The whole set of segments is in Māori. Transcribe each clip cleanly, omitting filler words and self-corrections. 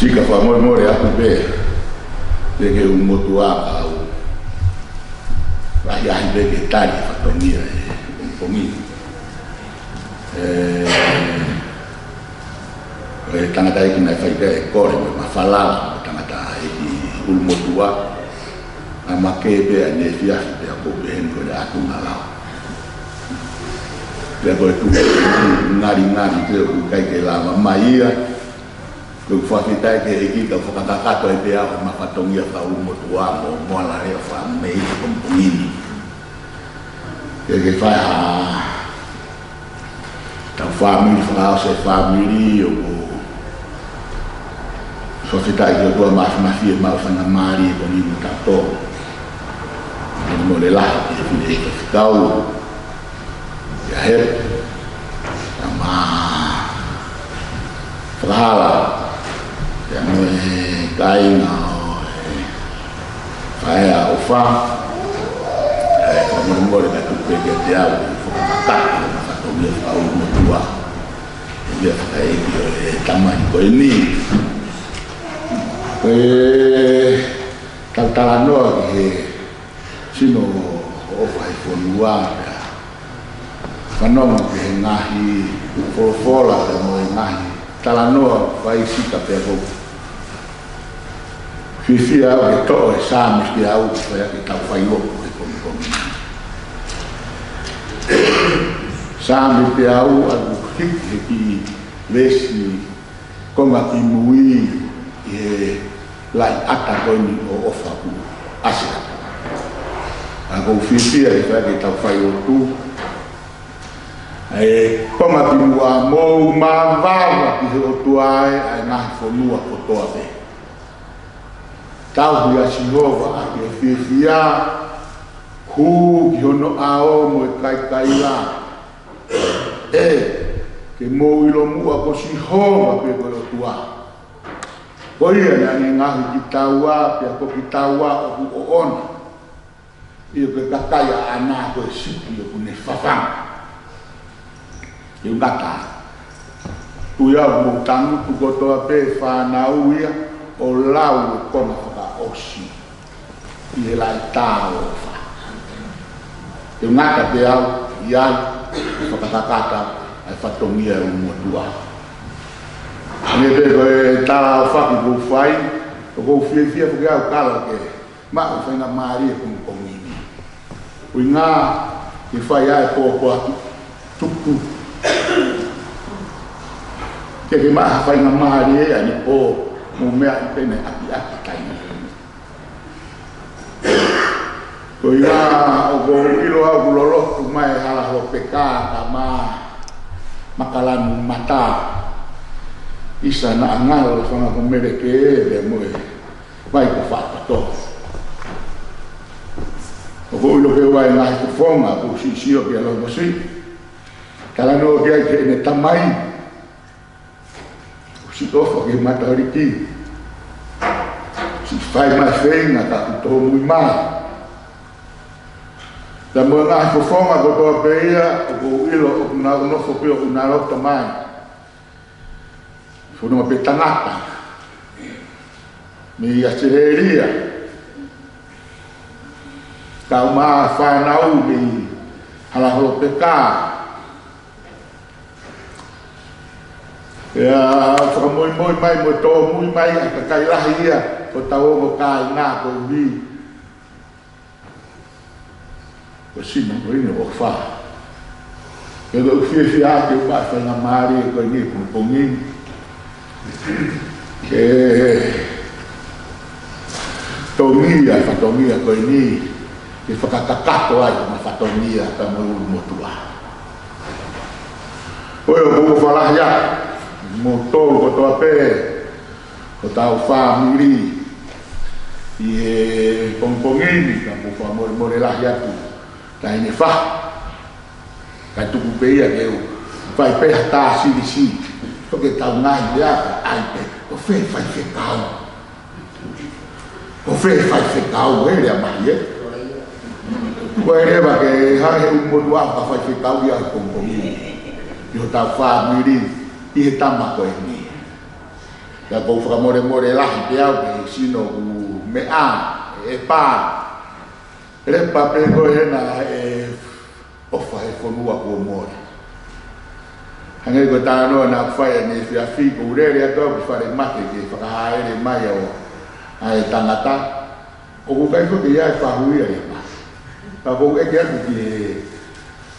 Sika famor more aku be que un motua au vai ai be que tari fatomia un pomino tangata iki na fai ke kore ma fala tangata iki un motua ama ke be ane fia be ko be en ko da ku ngala be ko tu ngari ke kai ke la maia ko fa fita ke iki ka fa ka to e be a ma fatongia fa un motua mo la re fa me ko pomini que fa ta família fa se família o sociedade eu dou mais fia mal na mari com o tato no modelar que ficou já é ama fala já não é cai não vai ao fa como mora da tu pega de água tá o meu ao motua ele é tamanho com ele taltalano que sino o fai fonua fanom que ngahi fola de mo ngahi talano fai sika pego fifia que to exames que au que ta fai o Sambil piau aku hiki lesi koma kimui lai ata koni o ofaku asika aku fifia que ta fai o tu koma kimua mo mavava ki o tuai ai na fonua kotoa be tau dia Jehova aku fifia ku yono ao mo kai la que mo ilo mua ko si ho pe ko tua ko ia ni ngahi kitawa pe ko kitawa o on io ke kakaya ana ko siki ko ne fafang io ngata tu ya mo tangu tu ko to pe fa na uia o lau ko na fa osi ia la tao fa io ngata pe au ia kata ai fatongia un motua ane be ko tala fa ko fai ko fia ko ga kala ke ma ko na mari ko mini uinga ki fai ai ko tuku ke ma fai na mari ani o mo me pe ne api kai ko ia o go ilo a gulolo tu mai hala ho peka kama makalan mata isa na angal fanga ko mereke de mo vai ko fa to o go ilo ke vai na ko fonga ko si o ke lo bosi kala no ke ne tamai si to fo ke mata riki si fai ma fenga ka to muy mal da mo nga ko fonga ko to beia ko ilo na no fo pio na lo tamai fo no petangata mi acheria ka ma fa na u mi hala ho peka ya fo moi mai mo to moi mai ka kai la ia ko tao mo kai na ko bi così non voglio fare e lo fia che va a una mare con i pomini che fatomia con i che fa caccato ai una fatomia come un motua poi ho fare ya motor ko to pe ko tau family e pomini ka po mo la ya tu tai ne fa ka tu peia que eu vai pertar si porque tá ngai ya ai pe o fe fai fecau ele a maia vai que ha un motua pa fai fecau ya com eu tá família e tá ma ko ni La kau whakamore lahi te au ke sino u me a e pā. Repa peko hena e ofa e whanua kua more. Hangai ko tānoa nā whaia ne whia whiko urere atua ki whare mate ke whakahaere mai o ai tangata. O ko kai whake iai whahuia e ma. Ka ko eke aku ki e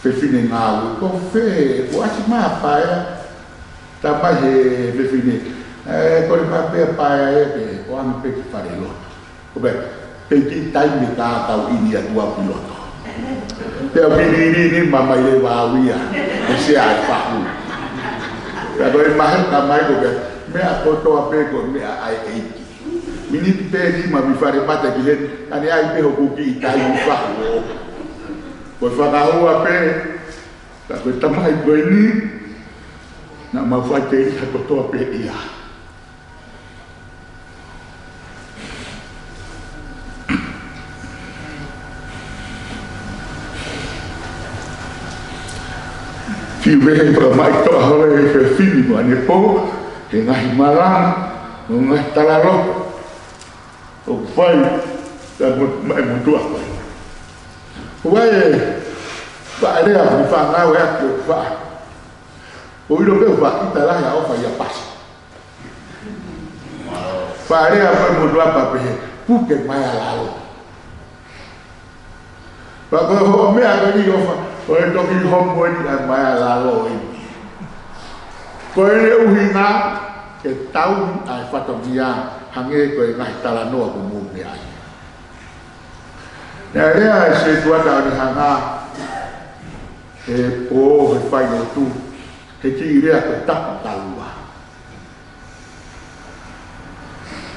whewhine ngā ui. Ko whe, ko ati maa pāia. Tā mai he whewhine. Kore pāpea pāia e pe o anu peki whare loto. Ko pe, peki taimi kā tau ini atua piloto. Pea pini ni mamai le wāwia. E se ai whahu. Pea koe mahe ka mai ko pe, mea kotoa pe ko mea ai eiki. Mini pe ni ma mi whare mata ki hen, ane ai pe hoku ki i taimi whahu. Koe whakahua pe, ka koe tamai koe ni, na ma whaite i ha kotoa pe ia. Ki wehe pa mai toa hore e whiwhini mo ane pō, he ngahi marana, o ngahi tararo, o whai, ta mai mutua koe. Wai e, whaarea ni whanau e ake o wha. O iro peo wha i tarahi a ofa i a pasi. Whaarea whai mutua pa pehe, puke mai a lalo. Wha koe ho mea koe ni ofa, ko e toki hombo ni a mai a lalo i. Ko e le uhinga ke tau ai whatamia hange ko e ngahi tala noa ko mōme ai. Nea rea e se tuata ni hanga e pō he whai o tu he ki i rea ko tapu talua.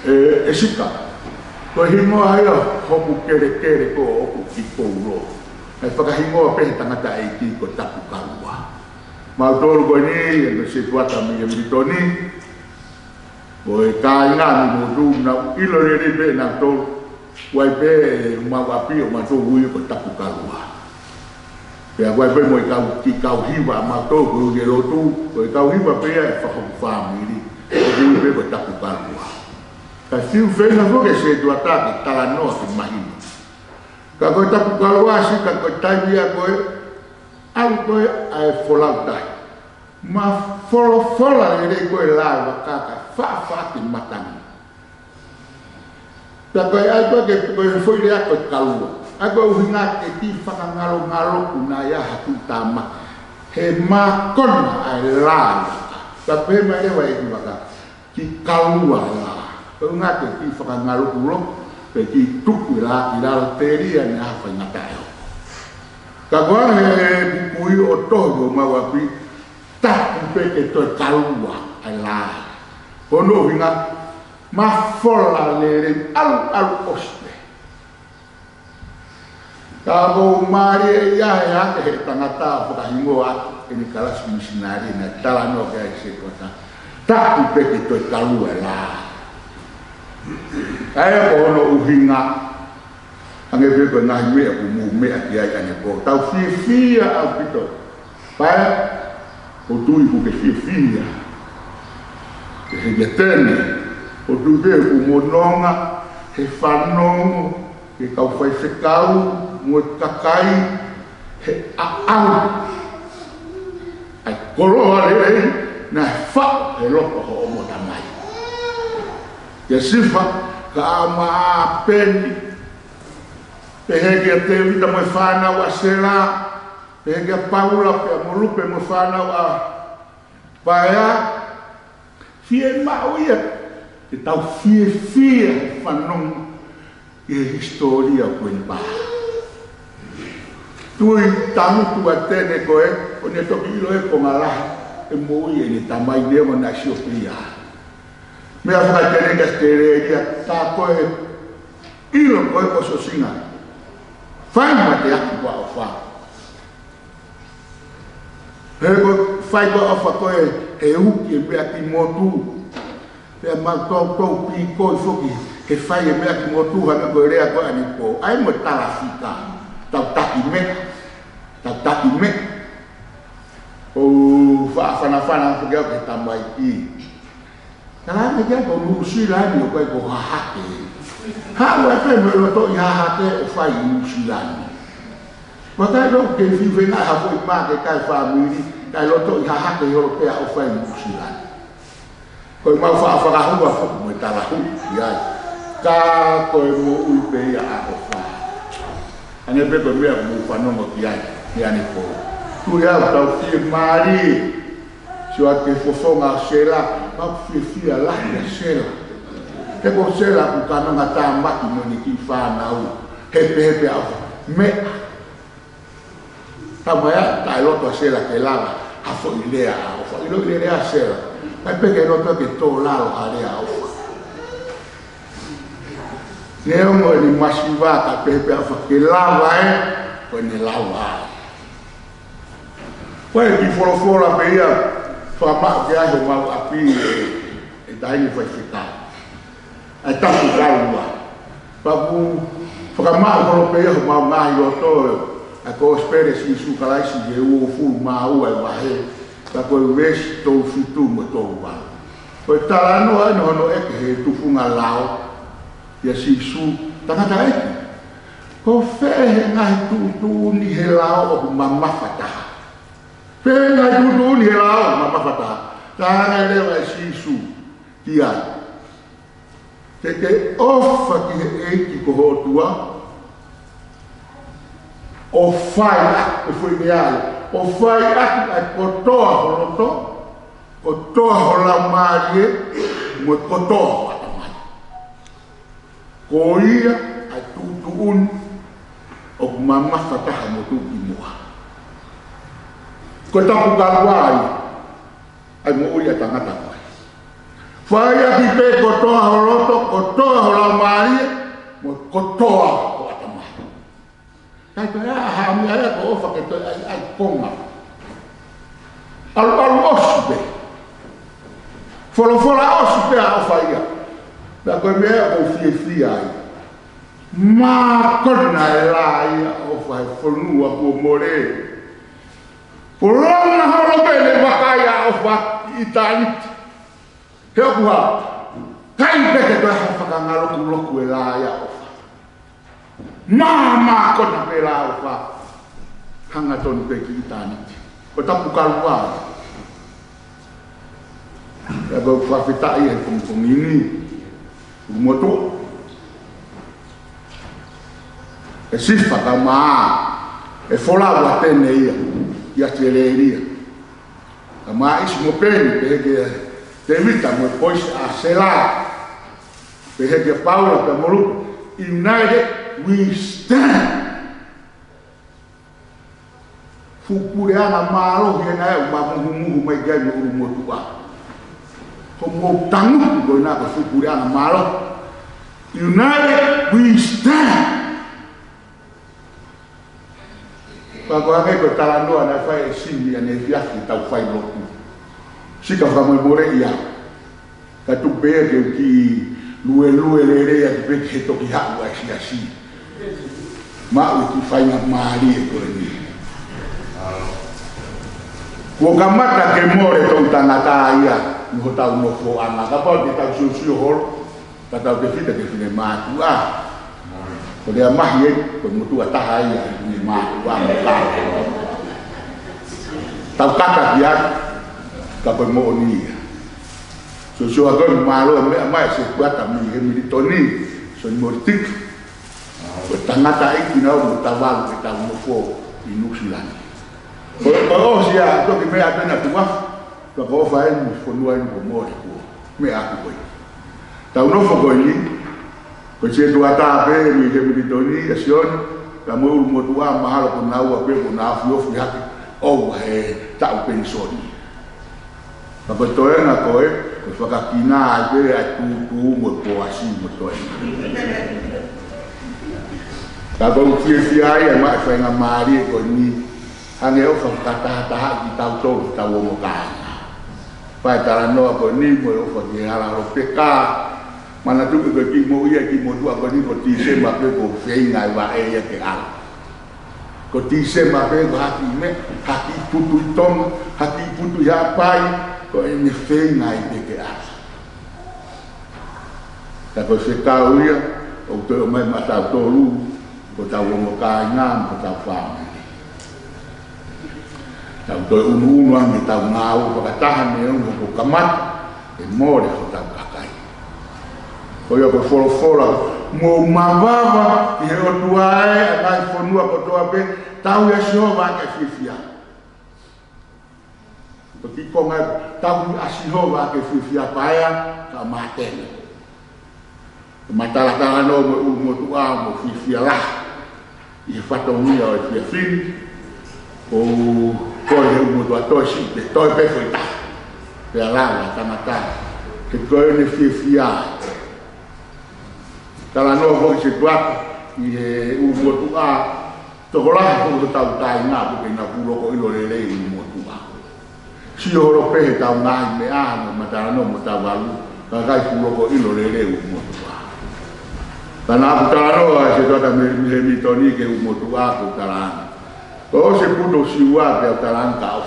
E sika, ko hingoa hai o hoku kere kere ko oku ki kōuro. Ai whakahingoa pehe tangata e ki ko tapu kalua. Mautoro koe ni, e me se tuata mi e mitoni, o e kāinga mi mo tū, na ilo re pe na tōru, wai pe mawapi o matou ui ko tapu kalua. Pea wai pe mo ki kau hiwa matou ko uge lotu, ko e kau hiwa pea e whakamu whamiri, o ui pe ko tapu kalua. Ka siu whenga hoke se tuata ki tala noa ki mahina. Ka koe tapu kalua si, ka koe taimia koe, au koe ai wholau tai. Ma whola le rei koe lawa kaka, wha ki matani. Ka koe ai koe ke koe whoire a koe kalua. Ai koe uhinga ke ti whakangalo kuna ia hatu tāma. He mā kona ai lawa. Ka koe mai ewa e ki waka, ki kalua lawa. Koe unga ke ti whakangalo kulo, pe ki tuku la ki lalo teria ni hawhai ngataeo. Ka koe he bukui o tohu o mawapi, taku peke toi kalua ai lai. Kono hinga, ma whola le re alu oste. Ka kou maari e iahe ake he tangata whakahingo atu, e ni kalasi misinari na tala no ke ai se kota. Taku peke toi kalua ai lai. Ai ko ono uhinga ange pe ko ngahi mea ku mu mea ki ai ane ko tau fia au pito pai o tui ku ke fia ke he getene o tui pe ku mononga he whanongo ke kau whai whekau mo kakai he au ai koroa le na wha he loko ho omo tamai ya sifa ka ama peni pehege te vita mo whanau a sela pehege paula pe molupe mo whanau a paea fie mauia te tau fie whanong e historia koen pa tui tamu tua tene koe o ne toki ilo e kongalahi e moi e ne tamai nemo na siopia mea whakatene ka stereria tā koe ilo koe ko so singa whai ma te aki kua o wha he koe whai kua o wha koe he uki e mea ki motu pea ma tau pi koe whoki he whai e mea ki motu hana koe rea koe ani ko ai mo tala whika tau taki me o whaafana whana whakeo ke tamai ki Karena dia kau nusi lagi, kau kau hake. Hak apa yang lo ya hake ufai nusi lagi. Maka lo kefi venga hapo ima ke kai family, kai lo to ya hake yo pe ufai nusi lagi. Kau mau fa rahu apa mau tarahu ya. Kau mau uipe ya ufai. Hanya pe kau biar mau pano mau kiai, ya ni ko. Tu ya tau ti mari. Sua ke fofonga sela, ma fifia la ya sela. Ke ko sela ku kana ngata maki mo ni ki fa na u. Hepe afa. Me. Tamaya ta lo to sela ke lava. Afo ilea, afo ilo ilea sela. Ma pe ke no to ke to la o ale afa. Neo mo ni masiva ka pepe afa ke lava ko ni lava. Poi ki fora pe ia Fama dia yo mau api dai ni foi ficar. Ata ku kalua. Papu fama ko pe yo mau ngai yo to. Ako espere si su kala si je o fu mau e wahe. Pa ko ves to fitu mo to ba. Ko talano no e ke tu funga lao. Ya si su tanga dai. Ko fe ngai tu ni helao o mama fatah. Pena dulu ni lah, mama kata. Tangan dia masih su, dia. Jadi off ki ko tua, offai aku final, offai aku kotoa hola marie, mo kotoa. Koia atu tuun, ok mama kata hamu tu kimua. Ko tapu kalwai ai mo ia tangata ko faya ki pe kotoa horoto kotoa holamai mo kotoa ko atama kai ka ha mi ala ko fa ke to ai konga al osbe folo osbe a faya da ko me o fi ai ma kona la ia o fa fonu a ko more Pulangna horobele makaya of italit. Hekwa. Kai peke to fakangalo kulo kuela ya of. Mama ko na pela of. Hanga ton peke italit. Ko tapu kalwa. Ya go fafita ia kung ini. Moto. E sifa kama. E fola wa tene ia. Ya teleria. Ama is mo pen pege temita mo pois a sela. Pege Paulo pe molu united we stand. Fukureana malo hena ma mumu mai ga no mo tua. Como tangu go na ko fukureana malo. United we stand. Pagora ko talando ana fai sini ane fiafi tau fai loku. Sika fa mo more ia. Ka tu be ke ki lue lere ya pe ke to ki ha wa si. Ma u ki fai na mari ko ni. Ko kamata ke more to tangata ia, no tau no fo ana ka pa ki tau su hol. Ka tau ke fita ke fine ma tu a. Ko dia mah ye ko mutu ataha ia ni ma wa ta. Tau kata dia ka ko mo ni. So agora malo mais se quata mi militoni so mortik. Ko tangata iki na mo tawal ke tau mo fo inusilan. Ko sia to ki me atena tua. Ko ko fa en fo no en mo ko me aku ko. Tau no fo ko ni. Ko se tua ta pe mi militoni asion ka mo mo tua mahalo ko na wa pe ko na fio fi haki. Oh tak pensoni. Apa tu yang aku sebagai kina aja aku berpuasi betul. Kalau sia-sia ya mak saya ngamari kau ni hanya orang kata-kata kita tahu muka. Pacaran aku ni mau pergi halau PK mana tu pergi mau ia kimo tu aku ni pergi sembah ke kau feingai wae ya ke al. Ko tise mabe haki me haki putu tom haki putu ya pai ko ini fe ngai de ke as ta ko se ka uia o te o mai mata to lu ko ta wo ka nga ko ta fa ta to unu ang ta nga o ka ta ne o ko kamat e more ko ta kai ko yo ko fora mo mavava e o tuae ai fonua ko to ape tau ya sio va ke fifia porque como tau asiho va ke fifia paia ka matene matala no mo tua mo fifia la e fato mia o fia fin o ko le mo tua to si te to pe foi ta pe la mata que ko ne fifia kala no vo se tua e o mo tua to gola ko ta ta na porque na pulo ko ilo le mo tua si o pe ta na me a no mata no mo ta valu ka kai pulo ko ilo le mo tua kana putaro se tota me mitoni ke mo tua ko kala o se puto si wa pe talanka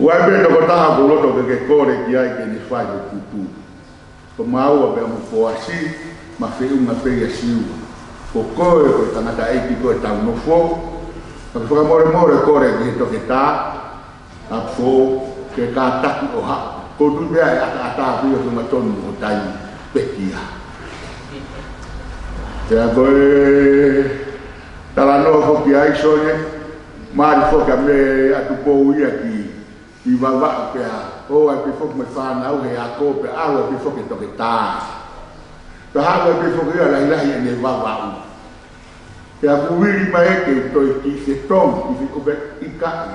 wa be no ta ko lo to ke kore ki ai ke ni fai ko tu ko mau be mo ko asi ma fe una pe ya si ko ko tanga ta ai ko ta no fo ko more kore ki to ke ta a fo ke ka ta o ha ko tu be ai ata bi ko ma ton mo tai pekia ya ko tala no ko ki ai so ne ma fo ka me atu po ia ki i va pe o ai pe fo me fa na o he a ko pe a o pe fo ke to ke ta pe ha o pe fo ke la ne va ke a ku wi ma e ke to ki se tom i ko be i ka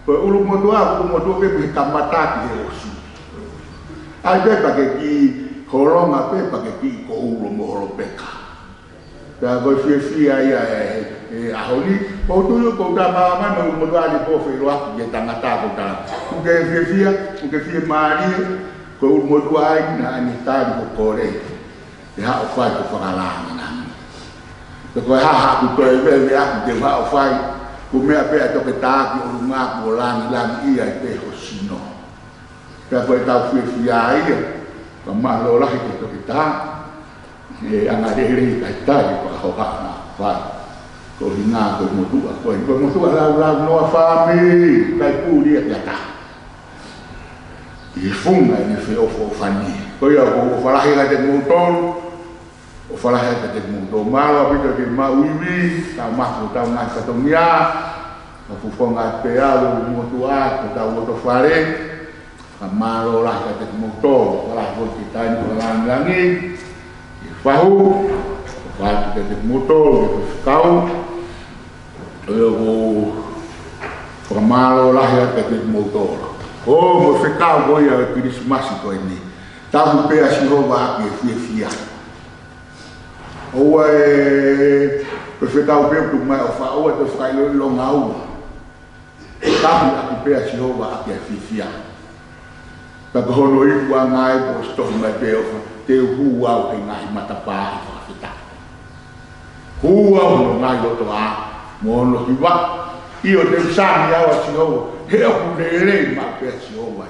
pe o lu mo do pe ka mata ki o su ai pe pa ke ki holonga pe pa ke ki ko u mo ho pe ka da go fi ai a holi o tu ko ta ma no mo do ali po fe lo a ke tanga ta ko ta ku ke fi mari ko mo do ai na ni ta ko kore e ha o fa ko fa la na ko ha ku to e ve a ku ha o fa ku me a pe a to ke ta ki o ma ko la i ai pe ho sino ka ko ta fi ai ko ma lo la ki to ke ta e ana re ka ta ko ho ha na fa ko hina ko mo tu la no fa mi kai pu dia ya ta e funga ni fe o fani ko ya ko fa la ga de mo ton o fa la ga de mo do ma wa bi de ma wi ta ma ko ta na ka to mia ka fu fonga pe a mo tu a ko ta wo to fare ka ma lo la ga de mo to la ko ti ta ni la ngangi fahu fa de motor kau eu formalo lá ya de motor mo fe kau go ya Christmas ko ni ta bu pe asi ho ba ke fia o fe kau pe tu mai o fa o to fa lo ngau ta bu pe asi ho ba ke fia ta ko no i wa ngai ko sto mai pe o te hua o ngai matapa fa fita hua o ngai lo to a mo no hiwa i o te sa ya wa si ho he o le ma pe si ho wa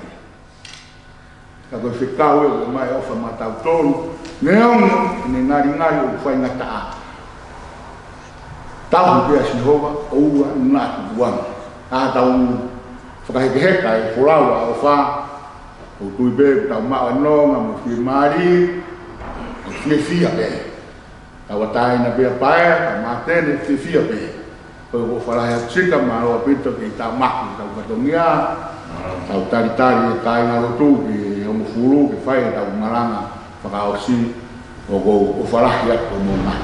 ka ko fita o mai o fa mata tolu ne on ne ngai o fa ngata ta bu pe si ho wa o wa na wa a ta un fa ka he ka e fulawa o fa o tu be ta ma no nga mo fi mari o fi be ta wa tai na be pa ta ma te ne fi be o fa la ya chika ma o pito ki ta ma ta wa to mia ta tari ta na o tu ki o mo fulu ki fa ta maranga fa ka o si o fa la ya ko mo na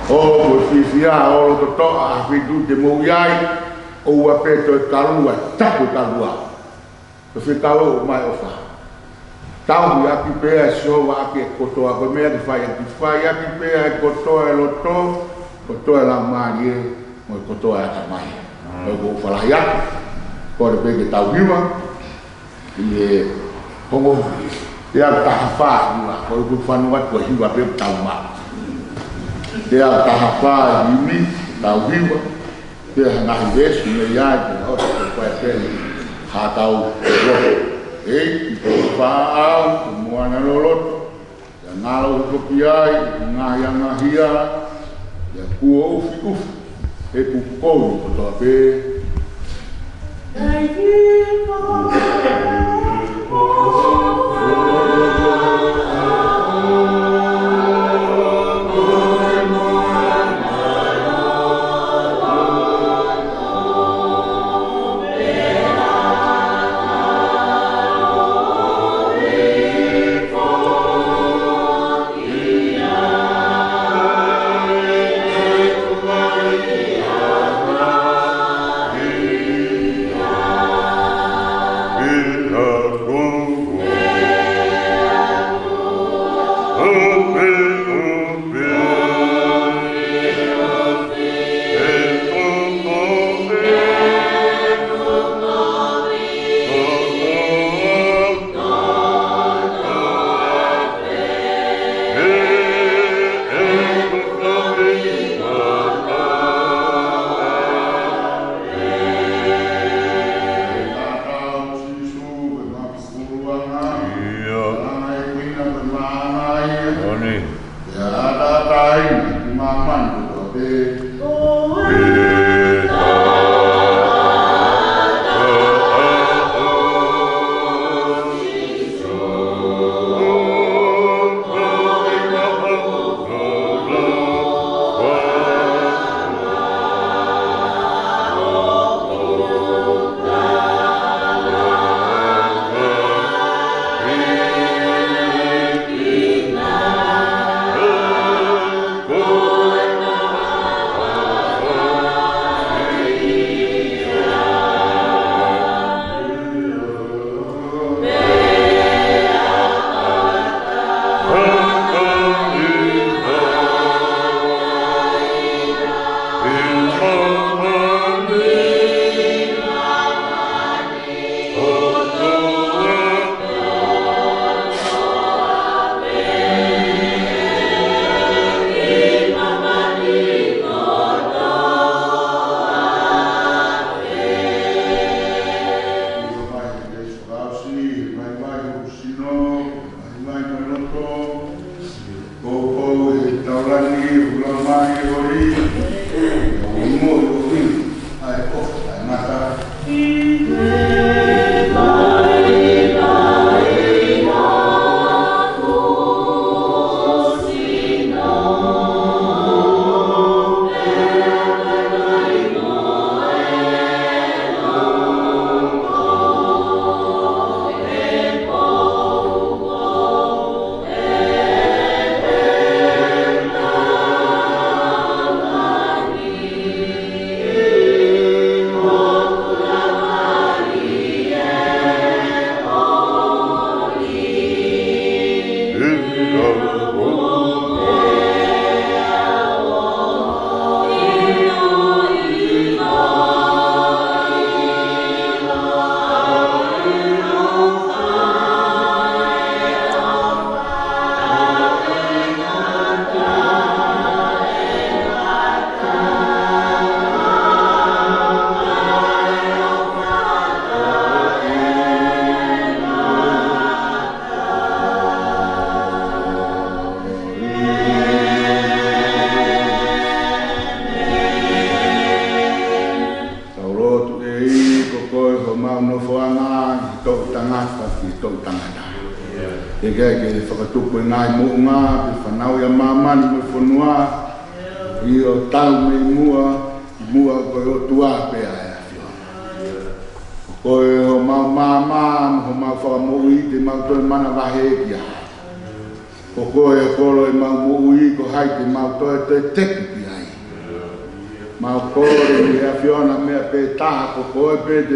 o fi o to a fi du de mo yai o wa pe to kalua ta ko kalua o fe tau mai o fa tau ya ki pe so wa ki koto a ko me ki fa ya ki pe a koto e loto koto la mari mo koto a ta mai o ko fa la ya ko de pe ki tau viva e pongo ya ta fa ni wa ko ku fa no wa ko hi wa pe tau ma ya ta fa ni tau viva ya na hides ni ya o ko pe ha tau e fa au mo ana lolo ngalo ko piai ngaya ngahia ya kua ufi e ku ko ko to be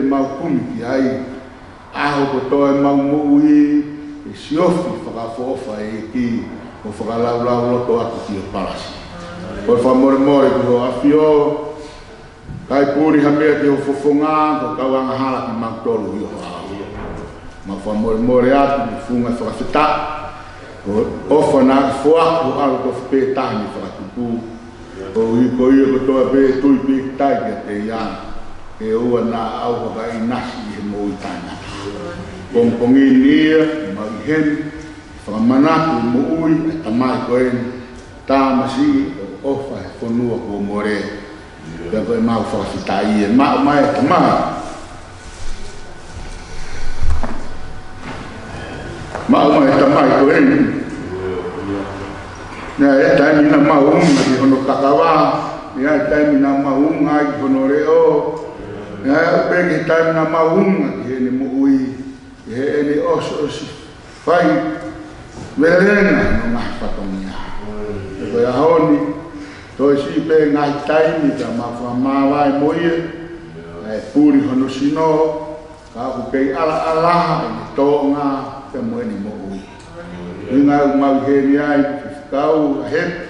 de maukumi ki ai aho ko toi maumui e siofi whakafofa e ki o whakalau loto atu ki o parasi. Ko e whamore ko awhio kai puri hamea te o fofonga ko kauanga hala ki mautolu i o hao. Ma whamore atu ni funga whakawhita ko ofa na whaku alo ko whapetahi whakakupu o i ko i o toi pe tui pe tai ki a te iana. E ua na au haka i nasi i he mo i tāna. Pongpongi nia, ma i hen, whakamanaku mo ui e tamai koe tā masi o ofa e whanua ko more pia koe mau whakawhitai e mai e tamai mau mai e tamai koe nea e taimi na maunga i hono kakawa nea e taimi na maunga i hono reo nea e peke taimi na maunga ki hene mo ui ki hene osi whai Verena no ngai patongia. E koe ahoni, toi si pe ngai taimi ka mawai moie, e puri hono sino, ka aku pei ala e tō ngā te moeni mo ui. Inga mau heri ai, kau a hep,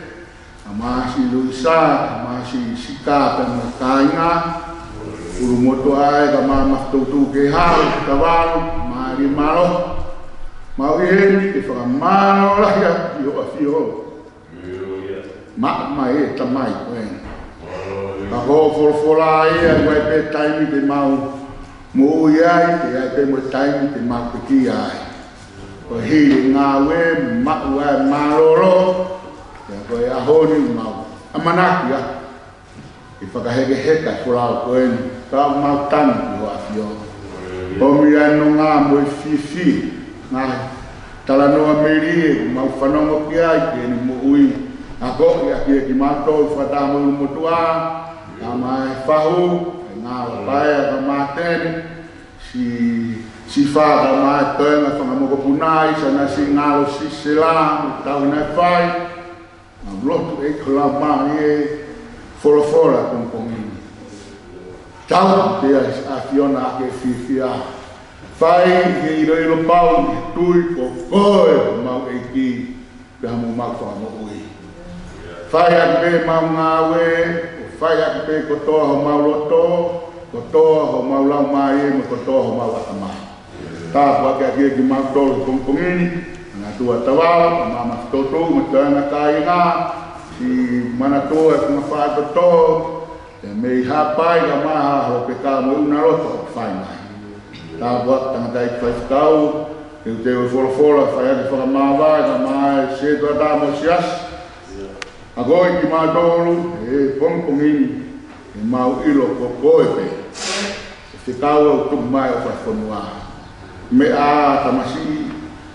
a maasi luisa, a maasi sika pe mo kāinga, uru moto ai ka maa maftoutu ke hao, ka waru, maari maro, mau heri ke whakamano laia i ho a whio. Ma e tamai koe. Ka ho wholawhola ia wai pe taimi te mau mo ui ai, te ai pe mo taimi te mau peki ai. Ko hi ngā we, mau ai maroro, te koe ahoni mau amanaki a. I whakaheke heka wholau koe ni, ka mau tani i ho a whio. Omi ai no ngā mo i whiwhi, ngā talanoa meri mau whanongo ki ai ki ni mo ui a koki a ki mātou whatamu motua a mai whahu e ngā wapae a ka māteni si whaka mai toenga whangamoko punai sana si ngālo si sela tau nai whai a lotu e kula mai e wholawhola kongkongini tau te a Fiona a ke whiwhia Whai ke iro pau ni tui ko koe mau e ki pia mo mau wha mo ui. Whai aki pe mau ngā we, whai aki pe kotoa ho mau loto, kotoa ho mau lau mai e, mo kotoa ho mau atamai. Tā whake aki ki mau tolu kongkongini, ngā tua tawao, ngā maftoto, ma tuana kai ngā, si mana toa e kuma wha koto, te mei hapai ka maha ho pe kā mo una roto, whai mai. Tā buat tangata i whaifutau, e te ui wholawhola, whai ati whakamawai, ka mai se tua tā mo sias. A goi ki mā tōru, e pongpongini, e mau ilo ko koe pe. E whikau au tuku mai o whaifonua. Me a tamasi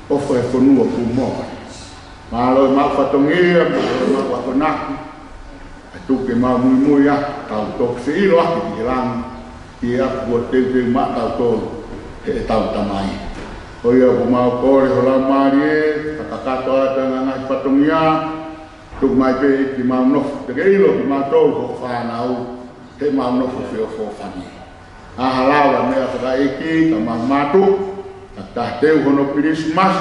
o whaifonua ku mōre. Mā roi mau whatongia, mā roi mau wakonaku. E tuke mau mui mui a, tau tōku se ilo aki ki rangi. Ki a kua te mā tau tōru. E tau tamai. O ia ko mau kore ho lau maari e, kakakato ata ngai patongia, tuk mai pe ki mau nofu. Te keilo ki mau tau ko whanau, te mau nofu whio whofani. A halawa mea whaka eki, ka mau matu, ka tahteu hono Christmas,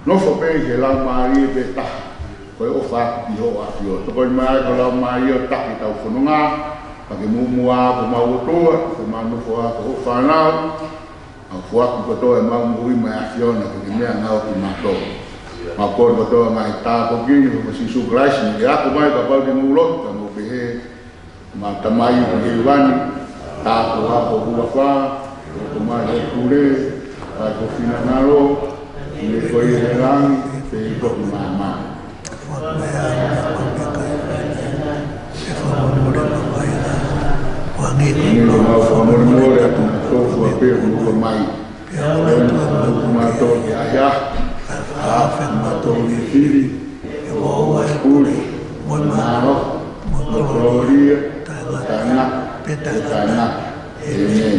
nofu pe he lau maari e pe taha. Koe o whaku ki ho a whio. Toko i mai ko lau maari o taki tau whanunga, ka ke mumua ko mau otua, ko mau nofu a ko ho whanau, au fuaku kotoa e mau mui mai a Fiona ko ki mea ngau ki mātou. Mau kore kotoa mai tā kokini ko si su kraisi ni ako mai ka pau ki ngulot ka mo pehe mau tamai ko ki wani tā ko hako hua wha ko mai ko kure kai ko whina naro me ko i he rangi pe i ko ki māma. Ini ko mau whamore atu tofu a pēr ko mai. Ko mātou ki aia, a mātou ki whiri, puri, naro, gloria, tāna, tāna, amen.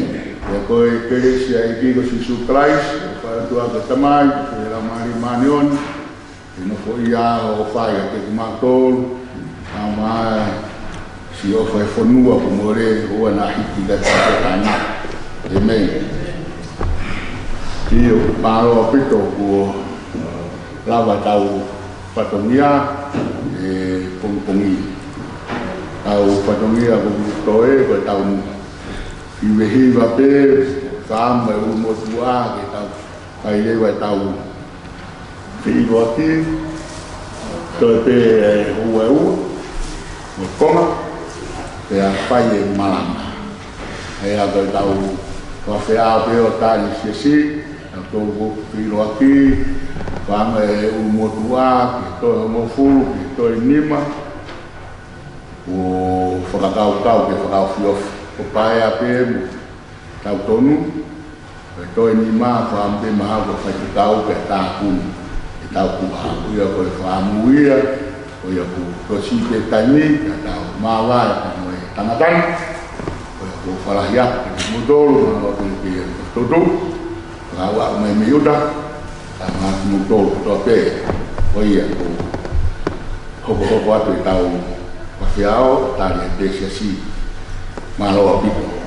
E koe keresia i kiko Sisu Christ, e whaatua ka tamai, e la mari maneon, e no fo ia o whai a te kumātou, a mai, si o whai whanua ko more ua na hiki ka tāna. Amen. Iyo, pāro a pito ko lava tau patongia e pongpongi. Tau patongia ko toe ko tau iwehiwa pe, kama e umotua ke tau kailewa tau whiro aki, toi pe ua ua, mo konga, pe a whai e malama. E a kai tau ka whea peo tāni siasi, a tōku whiro aki, Whanga e umotua, ki toi homofu, ki toi nima, o whakakau ke whakau whiofi. O pae a pēmu, tau tonu, e toi nima, whampe maha ko whaikikau ke tākunu. E tau kuha, uia koe whamuia, uia ku tosi ke taini, ka tau mawai, ka noi tangatani, uia ku whalahia, ke mutolu, ma wakil ke totu, whawa mai miuta, sama mutol tope oia ko hoko atu i tau whawhiao tari e pesia si maloa pipo.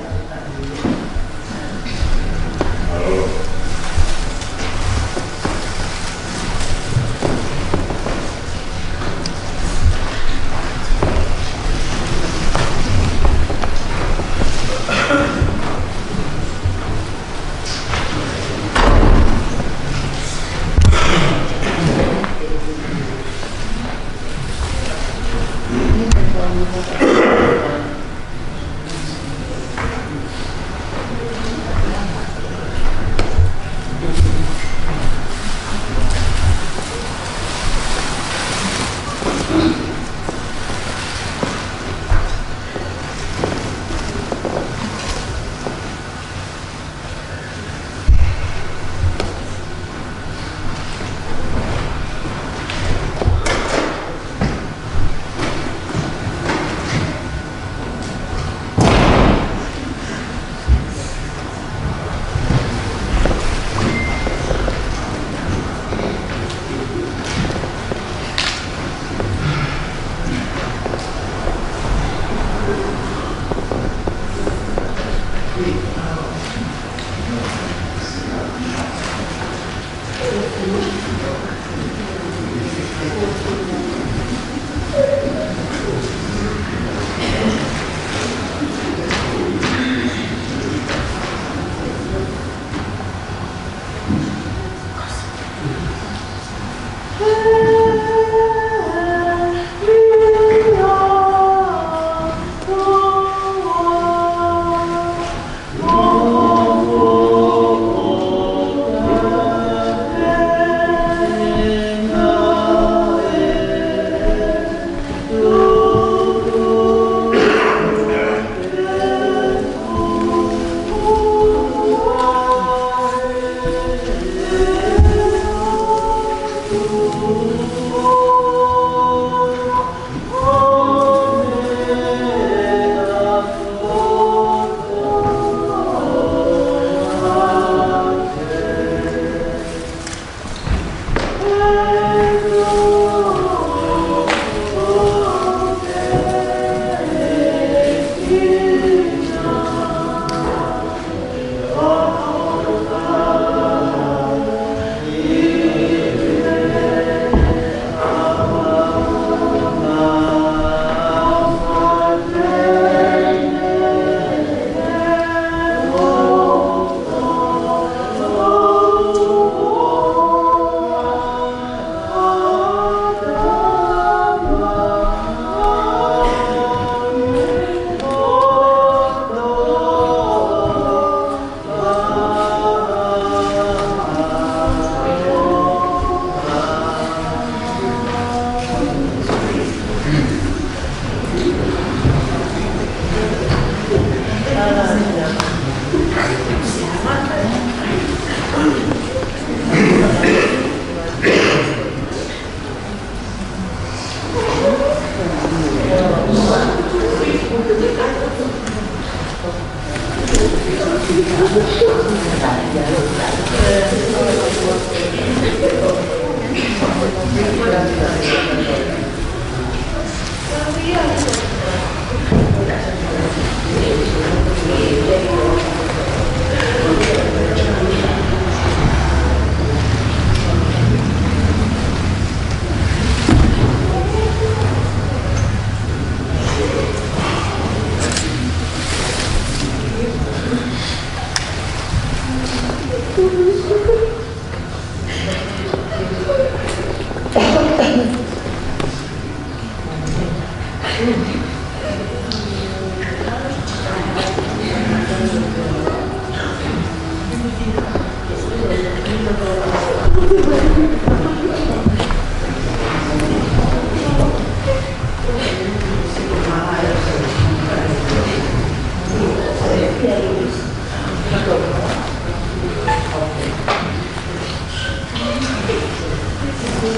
Thank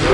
you.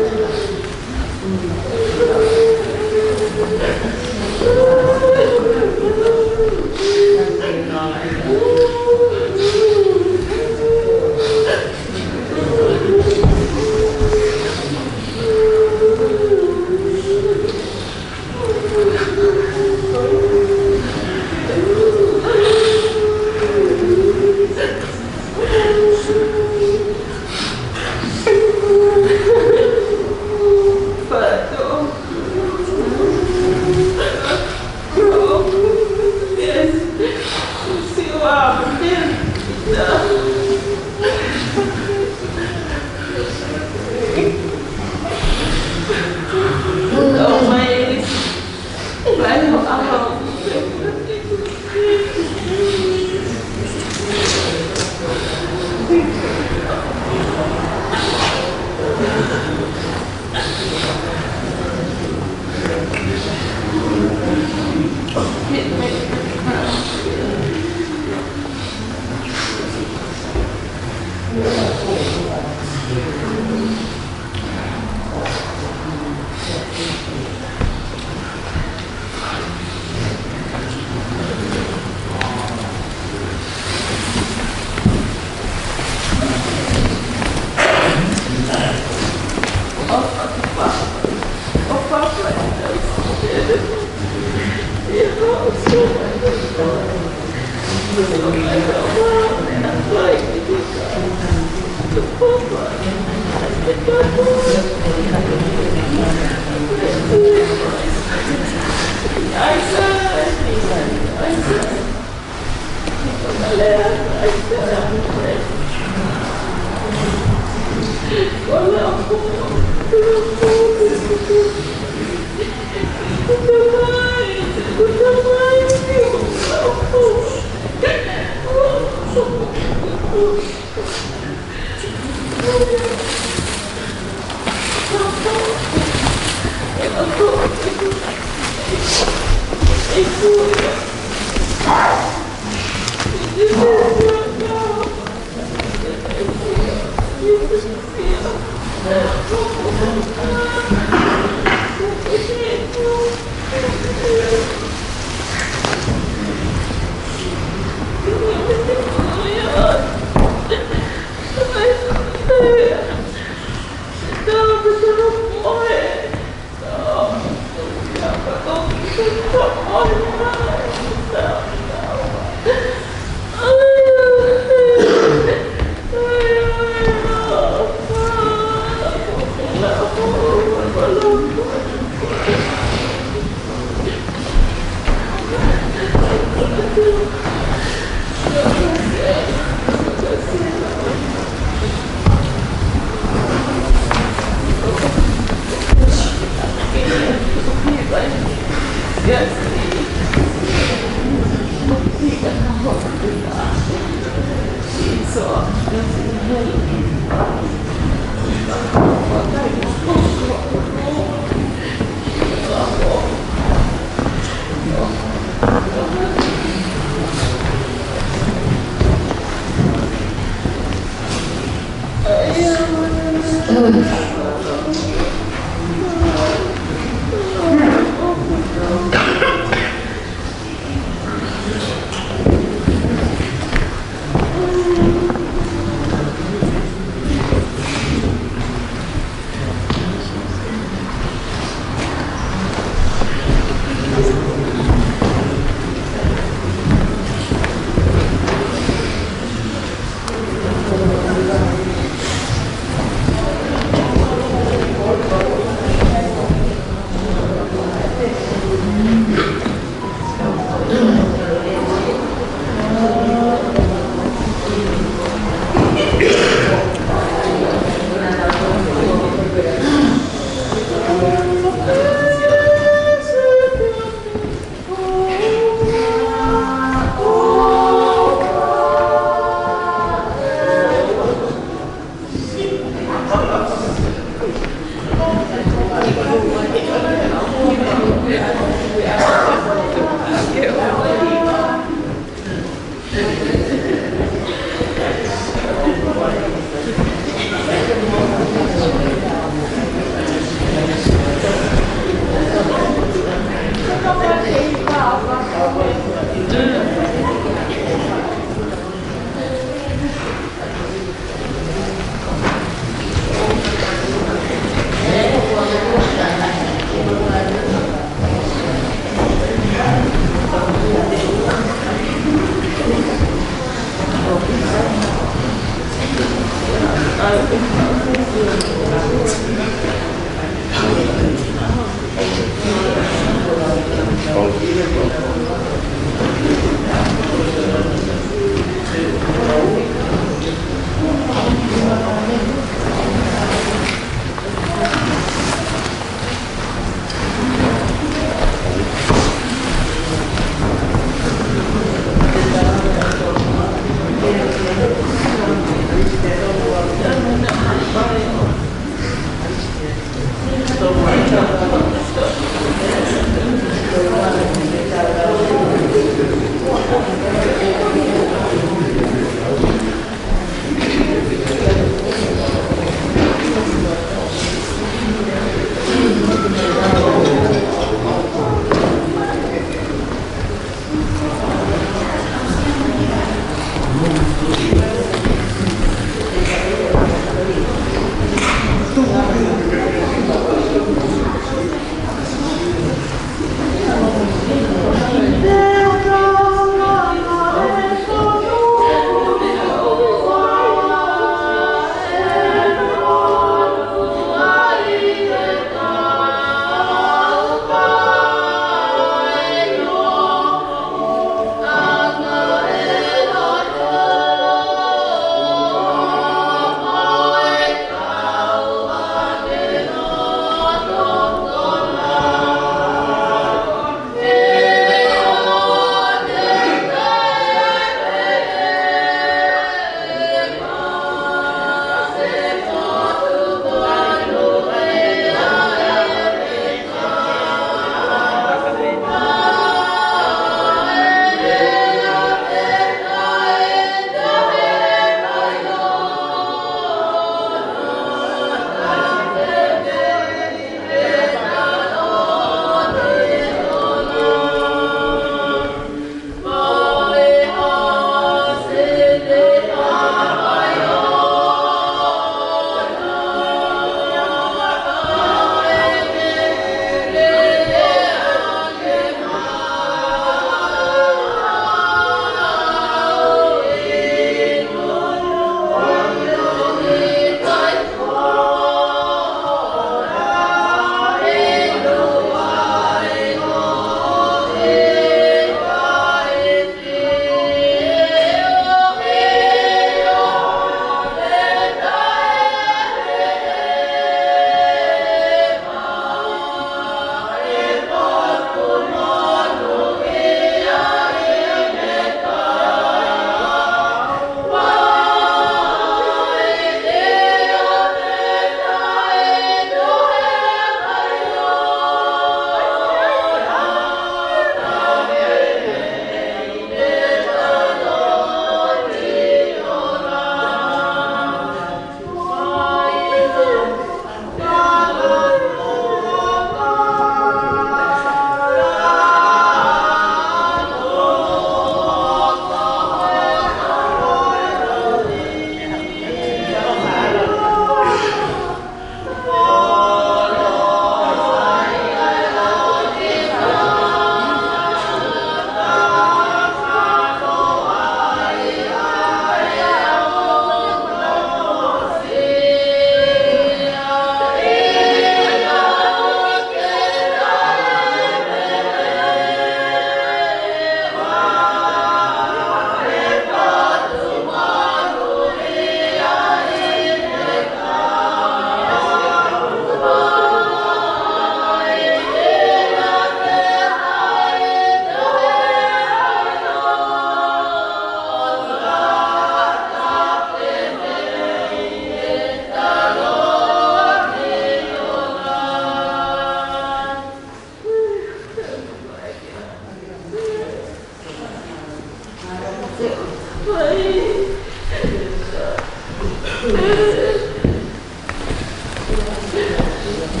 Oh,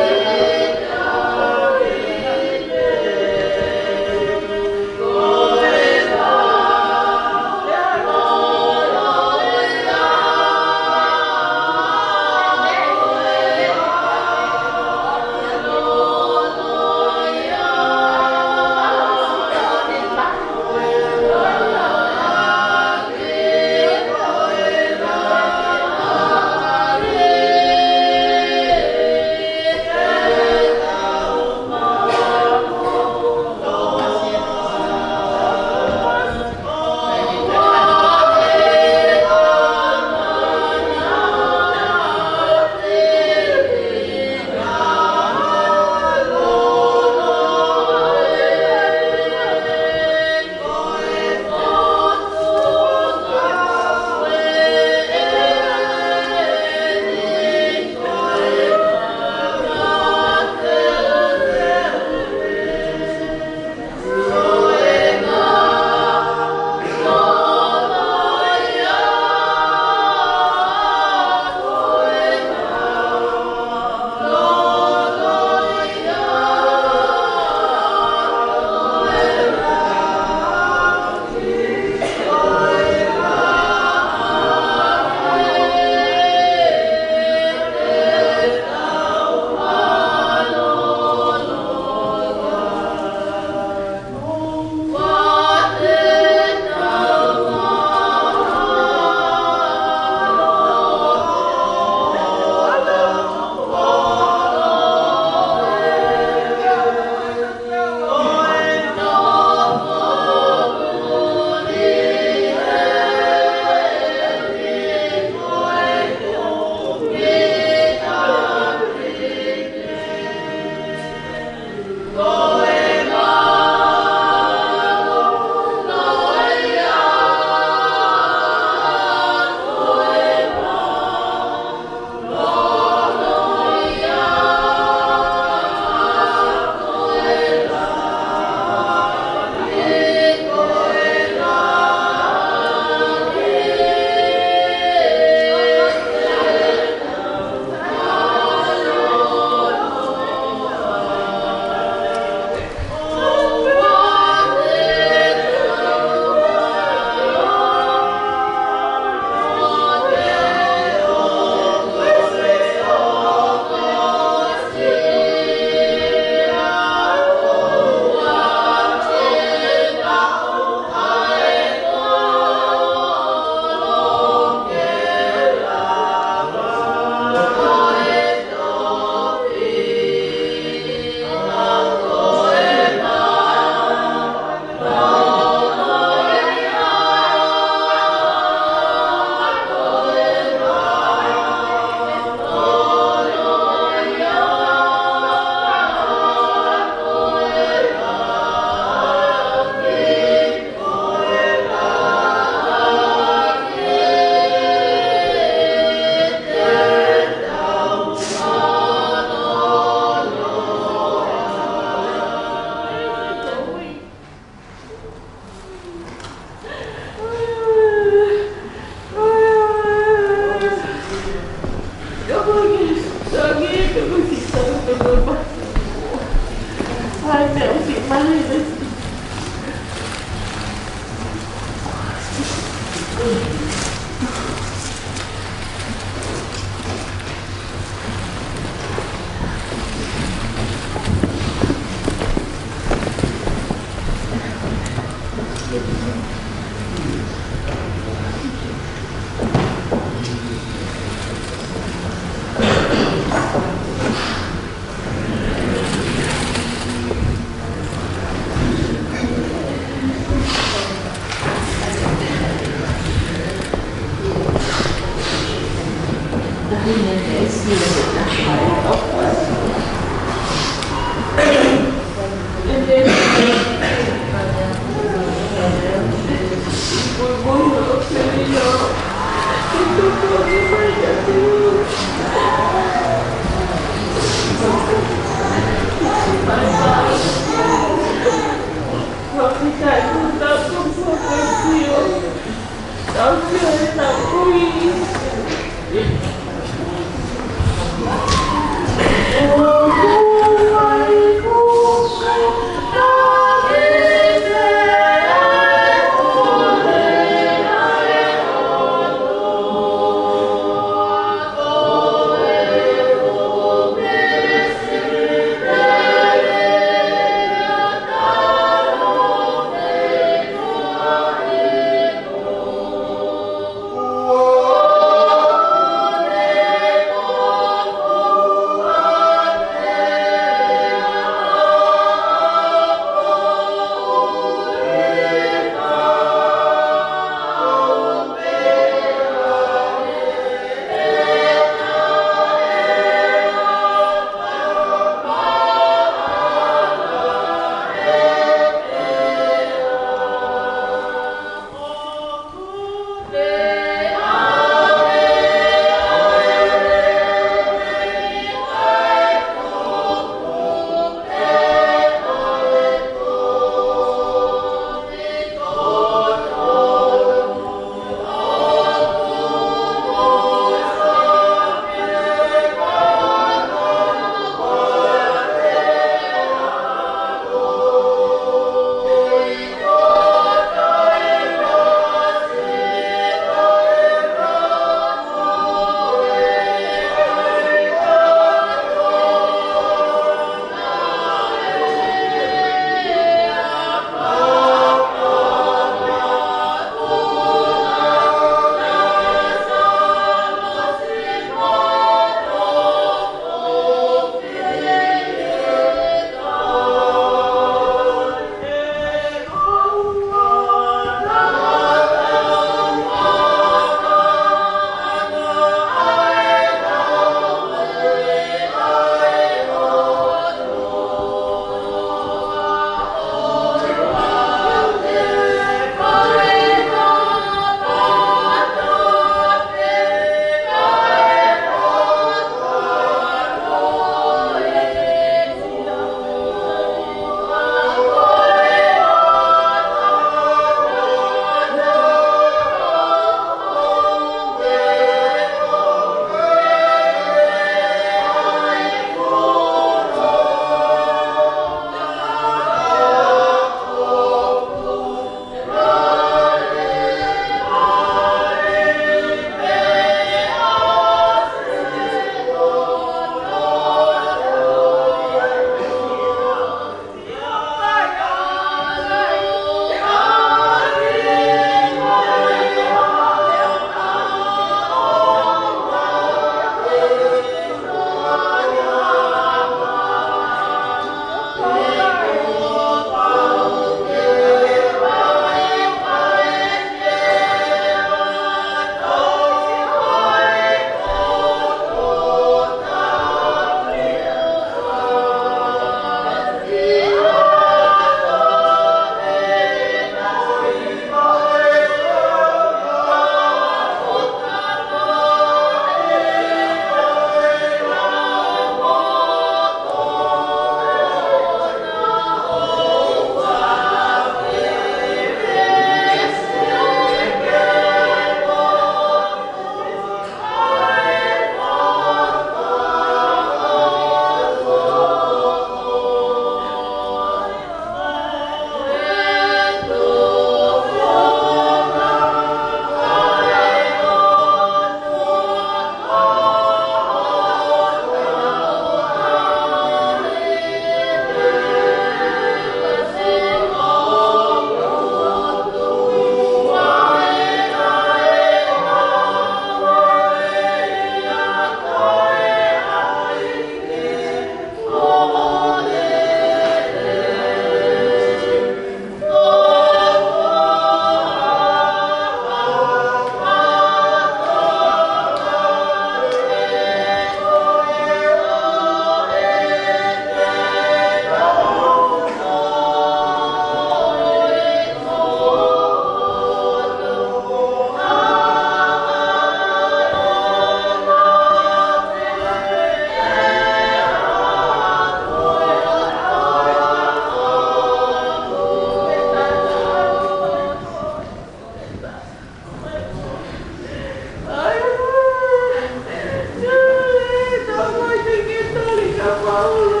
Oh,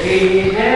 Amen.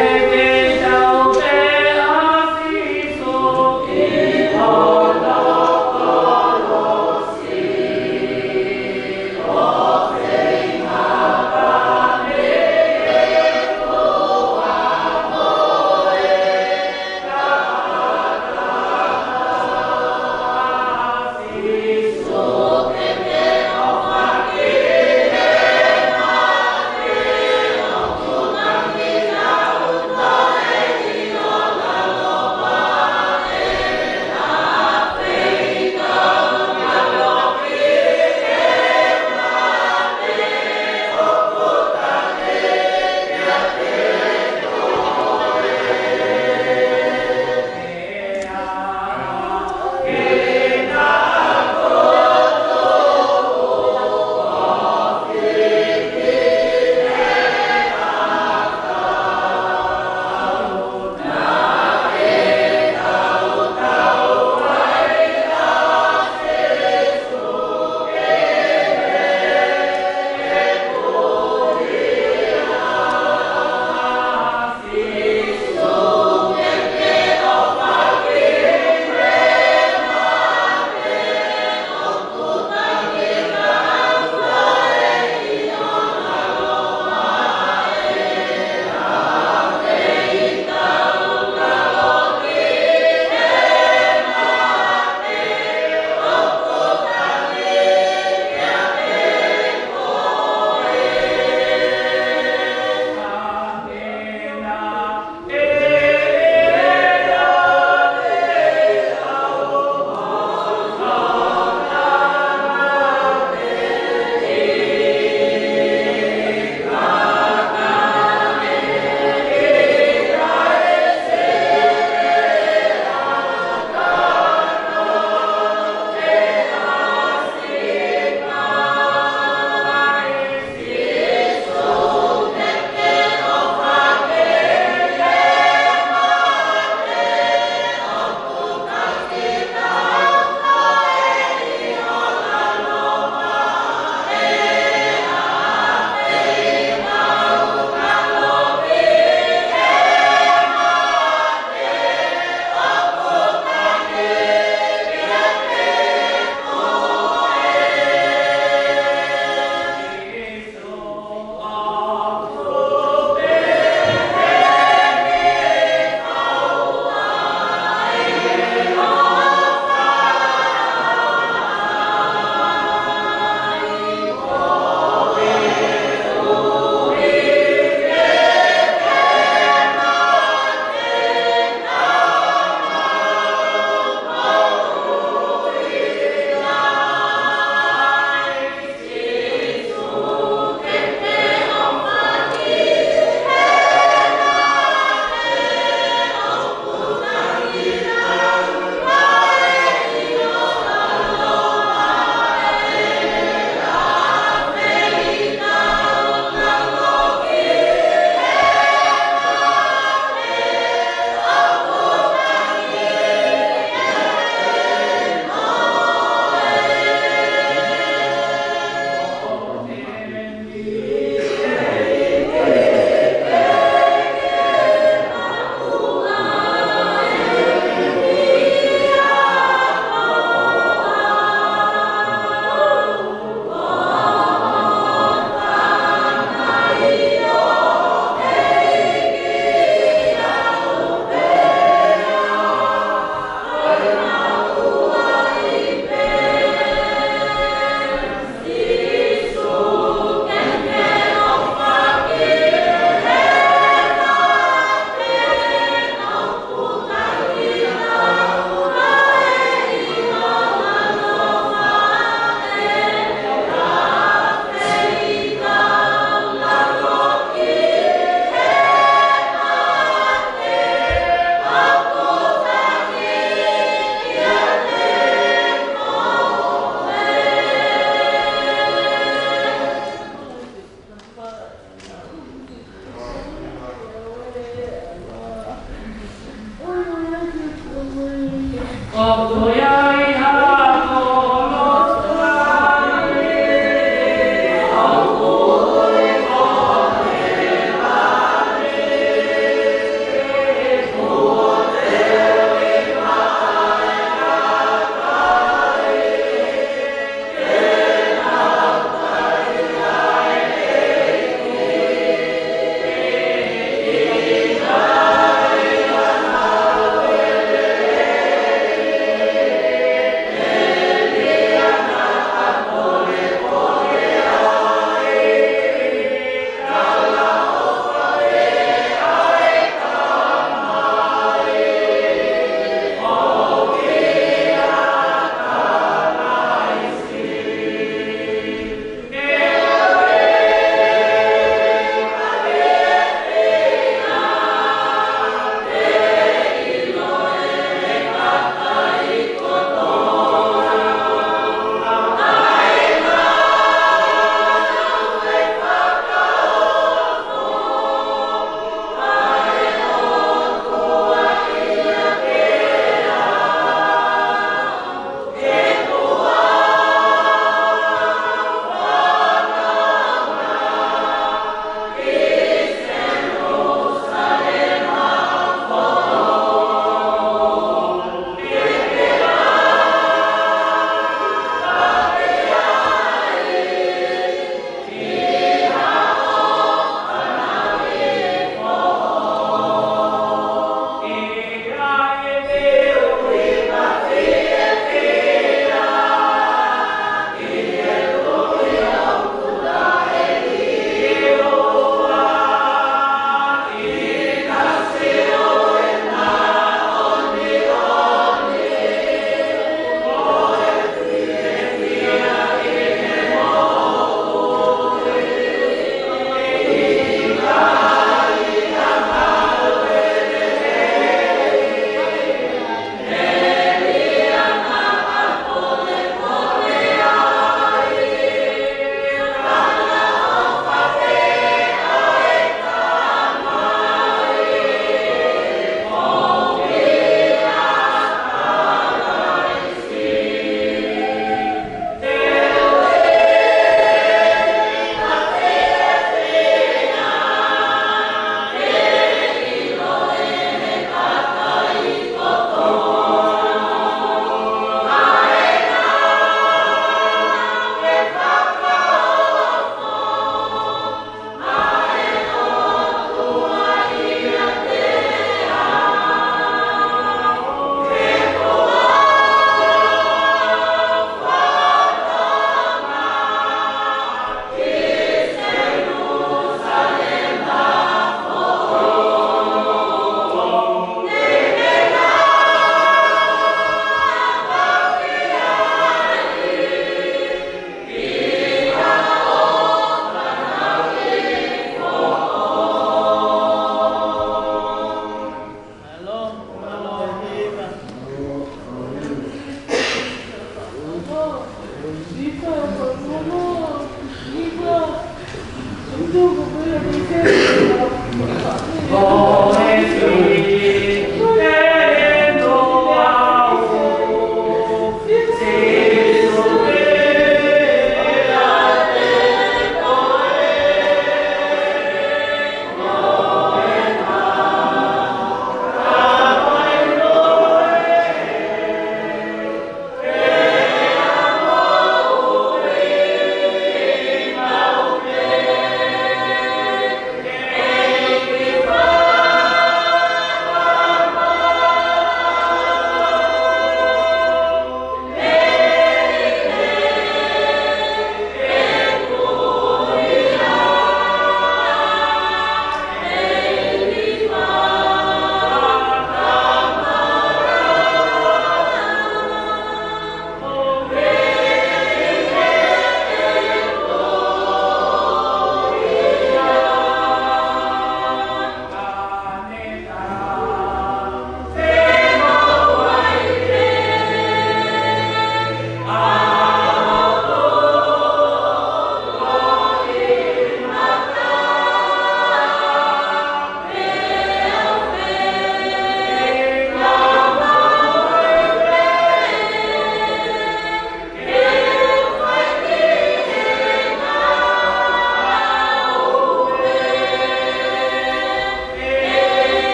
Amen.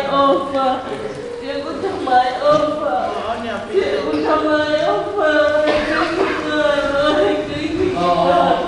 offer. Dia guna my offer. Dia guna my offer. Oh,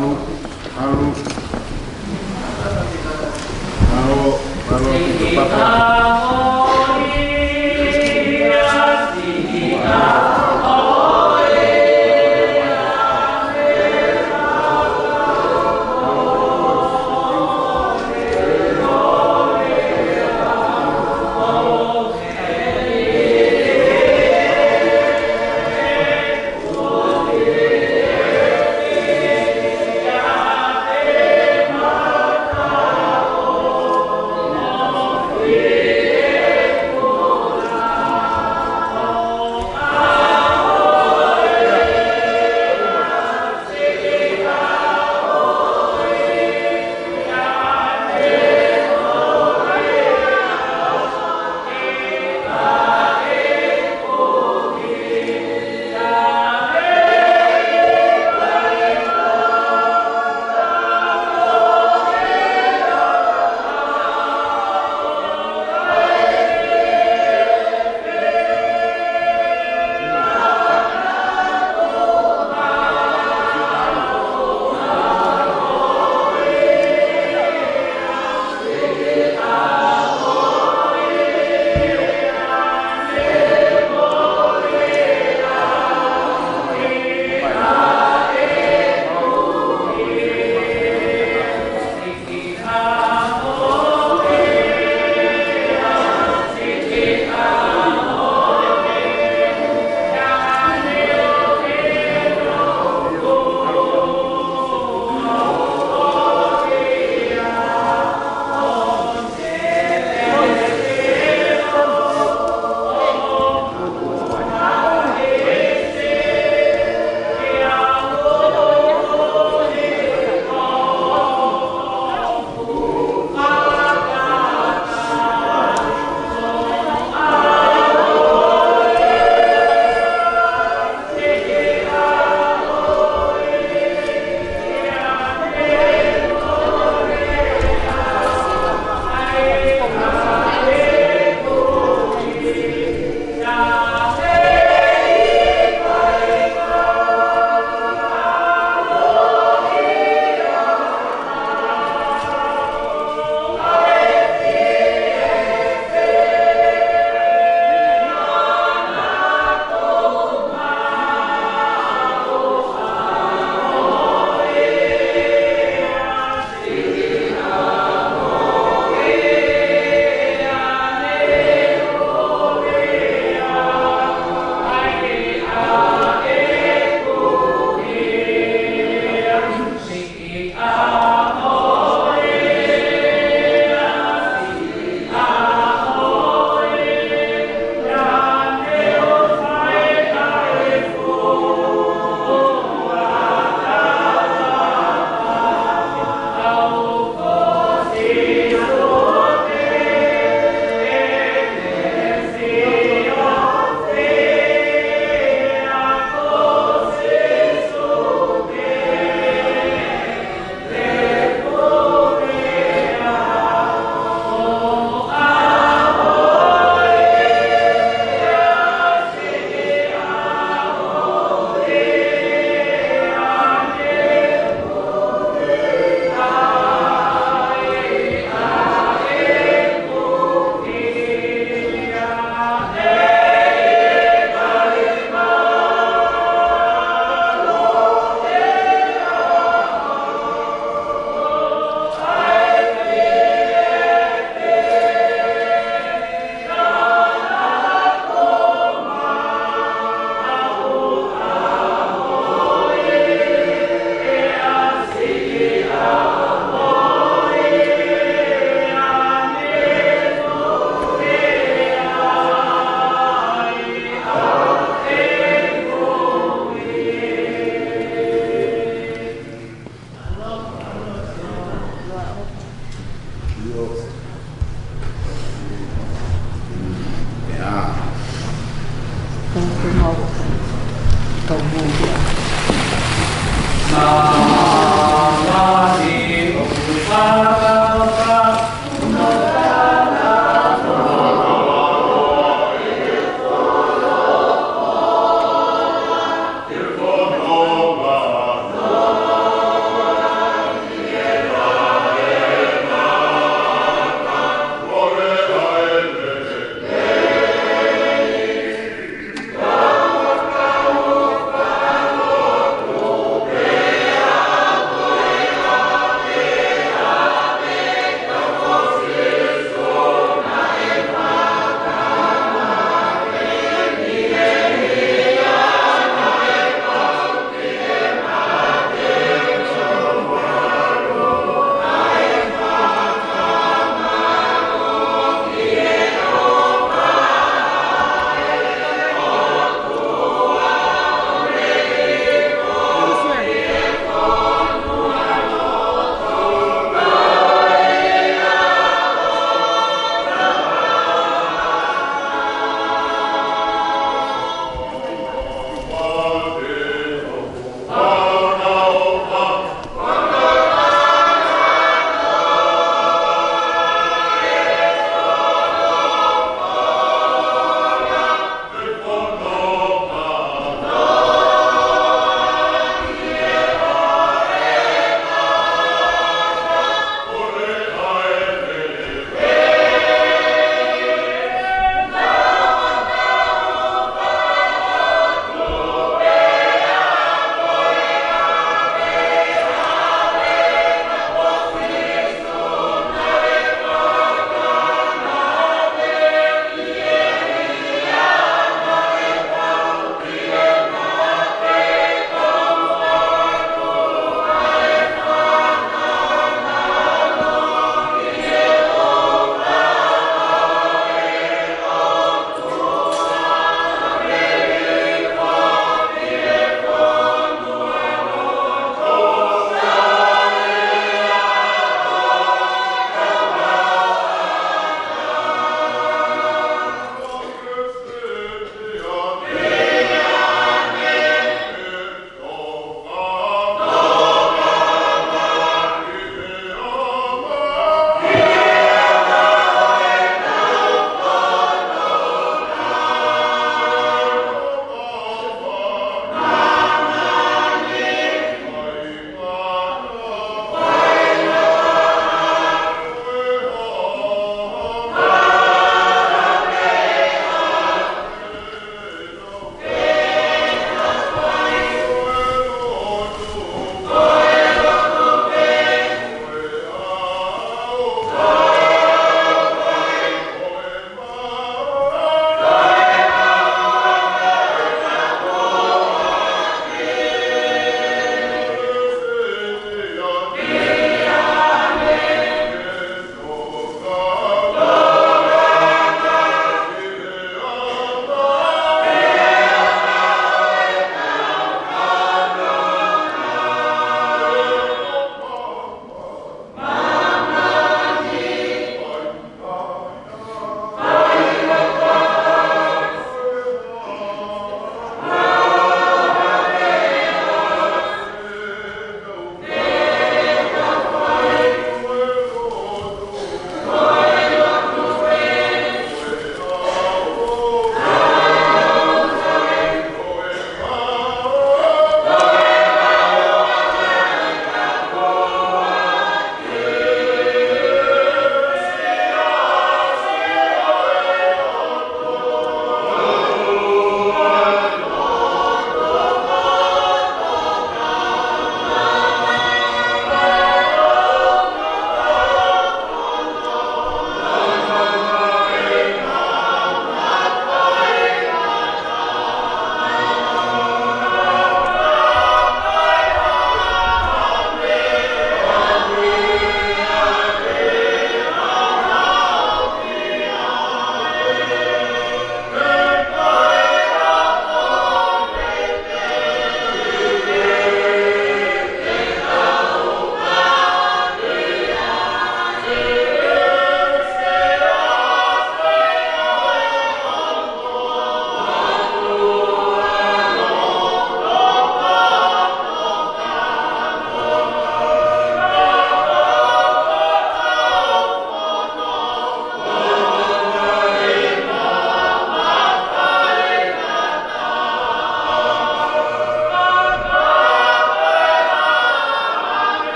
Yeah.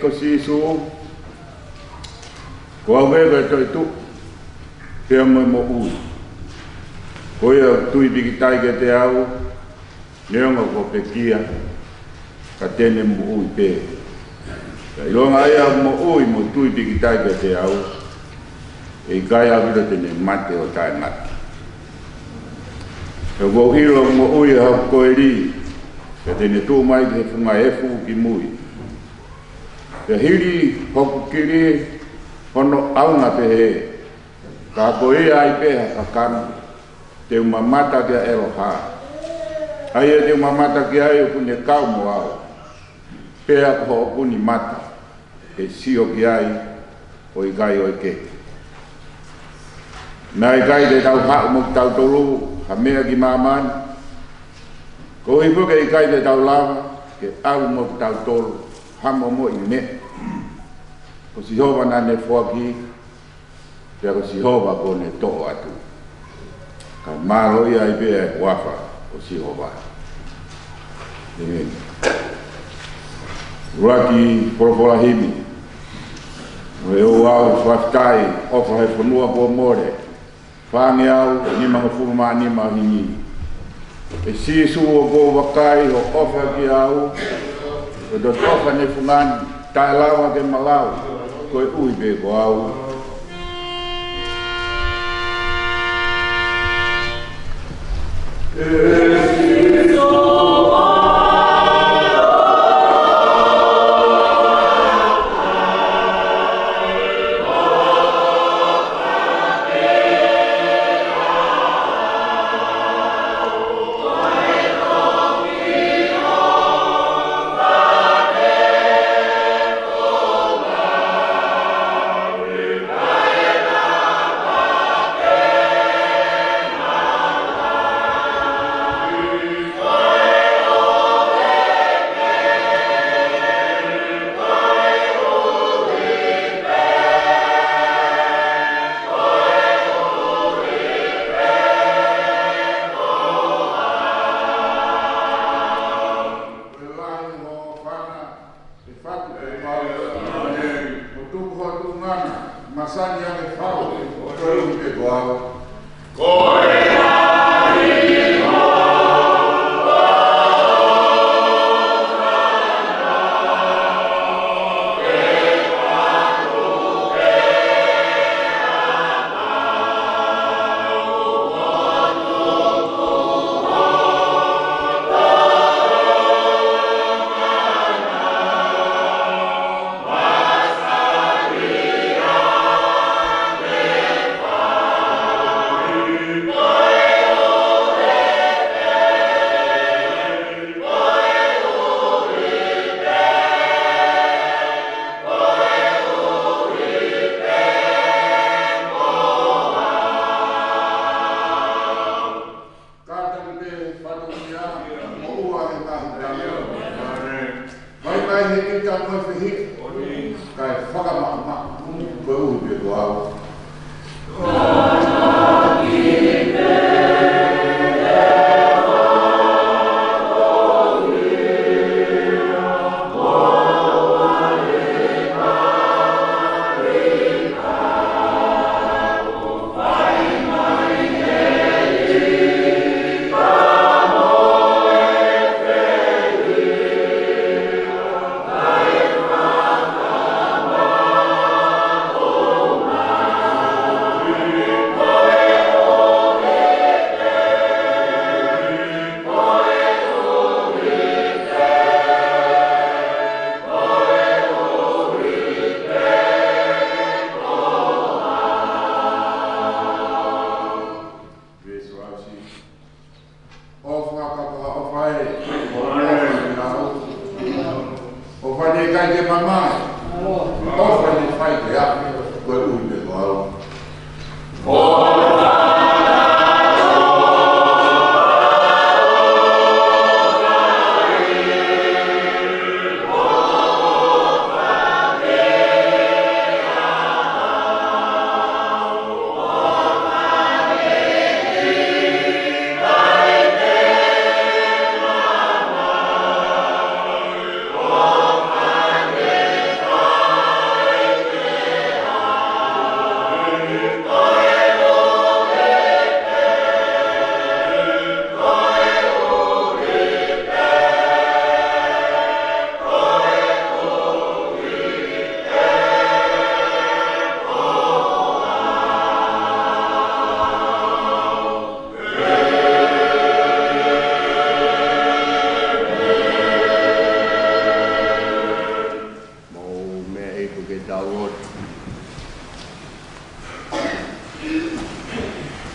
ko sisu. Ko awe to itu. Pe mo ui. Ko ia tui bigi tai ke te au. Neonga ko pekia. Ka tene mo ui pe. Ka ilonga ia mo ui mo tui bigi tai ke te au. E kai avira tene mate o tai mate. Ka ko ilo mo ui ha ko eri. Ka tene tū mai ke funga efu ki mui. Ka hiri hoku kiri hono aunga pehe. Ka ko ia ai peha ka kanu. Te umamata kia eroha. Ai e te umamata kia ai o kune kau mo au. Pea ko o kuni mata. E sio ki ai o i kai o i ke. Nā i kai te tau hau mo tau tolu. Ha mea ki mamani. Ko i puke i kai te tau lava. Ke au mo tau tolu. Hamo mo i me. Ko si hova nā ne fuaki. Pea ko si hova ko ne to'o atu. Ka malo ia i pea wafa ko si hova. Amen. Raki poropola himi. O e o au whaftai ofa he whanua po more. Whange au ni mga fuma ni mga hingi. E si su o go wakai o ofa ki au. O do tofa ne fungan tai lawa ke malau. Ko e ui be ko au.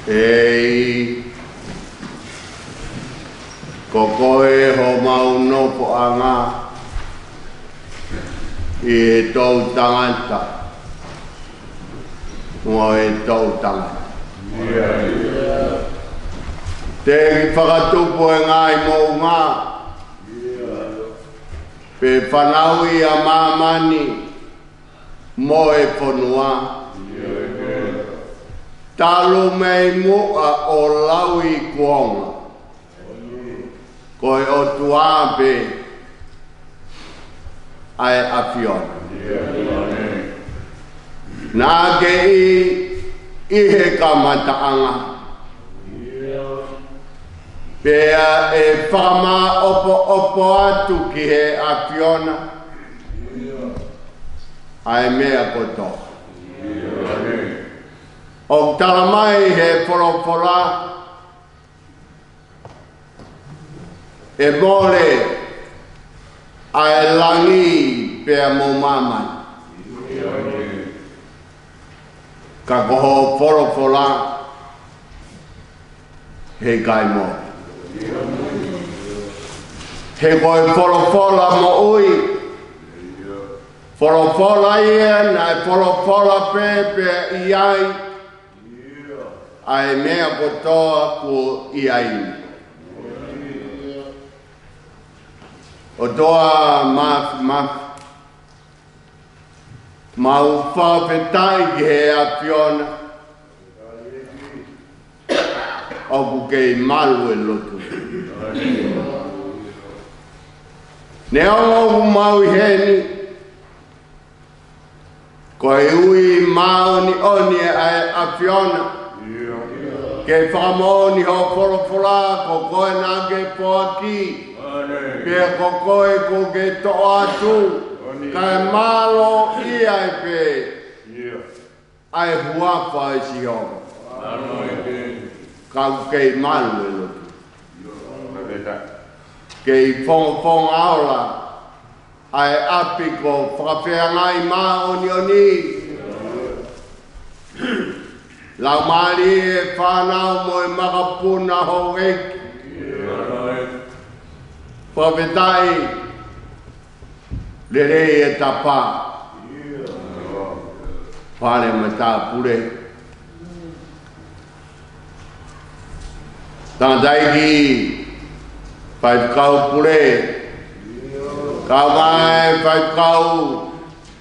Ei kokoe ho mau nopo anga I tau tangata Ngoe tau tangata Te whakatupu e ngai mo ngā Pe whanaui a mamani Mo e whanua Talo mei mua o laui kuonga Koe o tuape ai afiona. Nā ke I he kamataanga. Pea e whama opo atu ki he afiona. Ai mea koto. O talamai he poropora. E mole ai langi pea mo mamai. Ka koho poropora he kai mo. He koe poropora mo ui. Poropora ia na poropora pe iai. Ai mea kotoa ku iai. O toa mau whawhetai ki he apiona. O kukei malu e lotu. Ne ongo mau heni. Koe ui maoni oni e apiona. Ke whamoni ho poropora ko koe nage poaki. Pea kokoe ko ke to atu, kai malo I ai pe, ai huapa I si honga. Kau kei malu e lotu. Kei fonga aula, ai api ko whakawhea ngai maoni oni. Lau mari e whanau mo e makapuna ho eki. Whawhetai, le rei e tapa. Whare mata pure. Tātai ki, whaikau pure. Kau mai whaikau,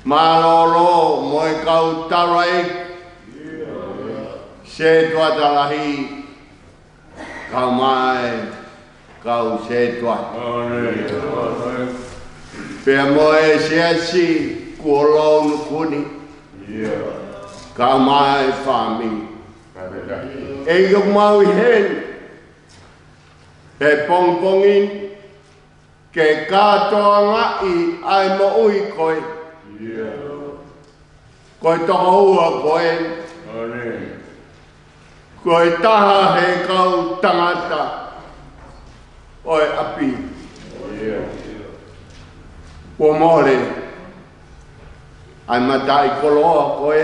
malolo, moe kau tarai. Se tuatalahi, kau mai. Kau se tua. Pea moe se asi kuolo nukuni. Kau mai whami. E iok mau I hen. He pongpongin. Ke katoa ngai ai mo ui koe. Koe toho ua koe. Koe taha he kau tangata. Oi api. Ko more. Ai matai koloa koe.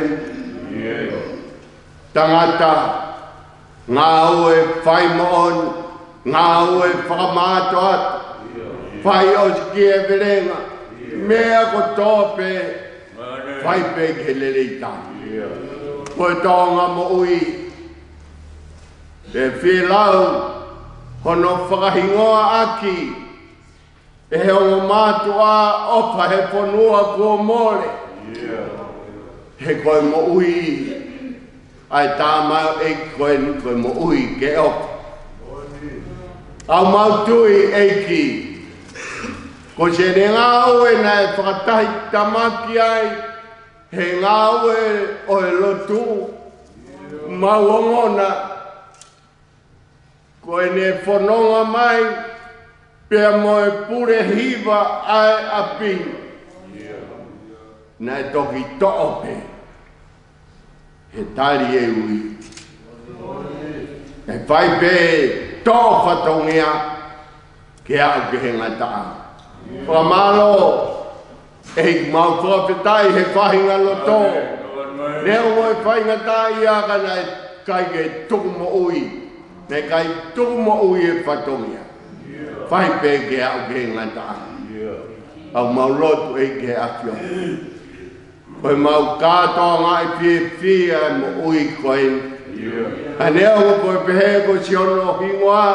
Tangata. Ngā ue whai moon. Ngā ue whakamaatoat. Whai o ski e verenga. Mea ko tōpe. Whai pe ke lelei Koe tōnga mo ui. E whilau. Hono whakahingoa aki, e he o mātua opa he ponua kua mole. He koe mo ui, ai tāmau e koe mo ui ke opa. Au mautui eiki, ko se ne ngāue na e whakatahi tamaki ai, he ngāue o e lotu, mauongona, Koe ne whanonga mai, pea moe pure hiva ai api. Nai toki toope, he tari e ui. E whai pe tō whatongia, ke au ke he ngataa. Whamalo, e mau whawhetai he whahinga loto. Neo moe whahinga tai ia kanai, kai ke tuku mo ui. Ne kai tuku mo ui e whatongia. Whai pe ke au ke ngata. Au mau lotu e ke afio. Koe mau kātoa ngai pie pia mo ui koe. Anea ho koe pehe ko siono hingoa.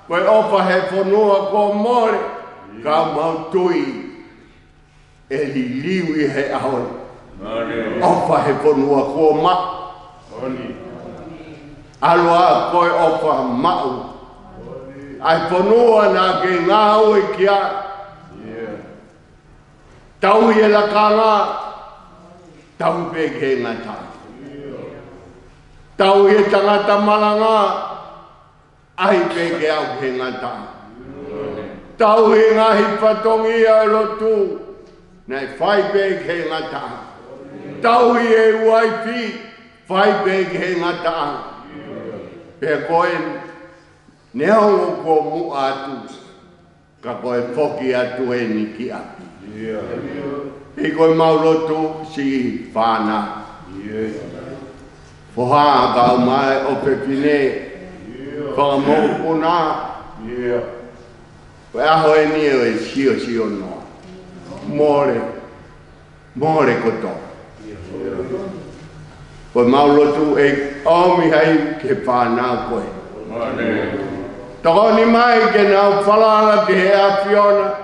Koe opa he whanua ko more. Ka mau tui. E li liwi he ahoi. Opa he whanua ko ma. Aloa koe opa mau. Ai whanua nā ke ngā ui kia. Tau i e la kāna. Tau pe ke ngata. Tau i e tangata malanga. Ai pe ke au ke ngata. Tau i ngahi patongi a lotu. Nei whai pe ke ngata. Tau i e uaipi. Whai pe ke ngata. Pe koe neongo ko mu atu. Ka koe foki atu e ni ki api. I koe maulotu si whāna. Whoha ka mai o pepine. Whakamokuna. Koe aho e ni o e sio noa. More koto. Koe maulotu e omi hei ke whāna koe. Toko ni mai ke nau whalala ke he a Fiona.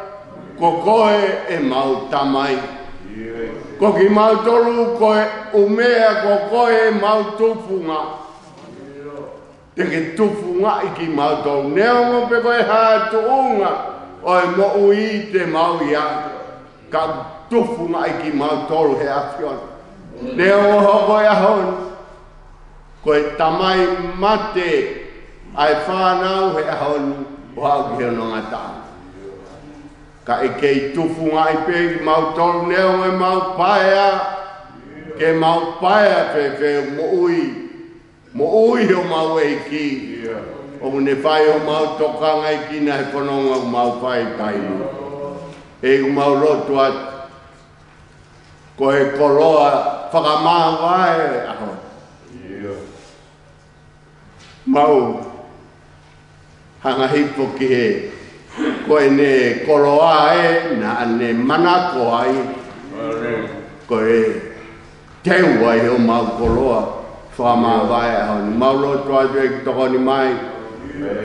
Ko koe e mau tamai. Ko ki mau tolu koe umea ko koe e mau tufunga. Te ke tufunga i ki mau tolu. Neongo pe koe haa tuunga. O e mo ui te mau ia. Ka tufunga i ki mau tolu he a Fiona. Neongo hoko e ahon. Koe tamai mate. Ai whanau he ahon. O au ki hono ngata. Ka e kei tufu ngai pe ki mau tolu neo e mau paea. Ke mau paea pe mo ui. Mo ui o mau e ki. O ne whai o mau toka ngai ki na he whanonga o mau whai kai. E u mau rotu at. Ko he koroa whakamaa vai aho. Mau. Hanga hipo ki he. Koe ne koroa e na ne manako ai. Koe teu ai o mau koroa. Whama vai a honi. Mau lotu ai pe ki toko ni mai.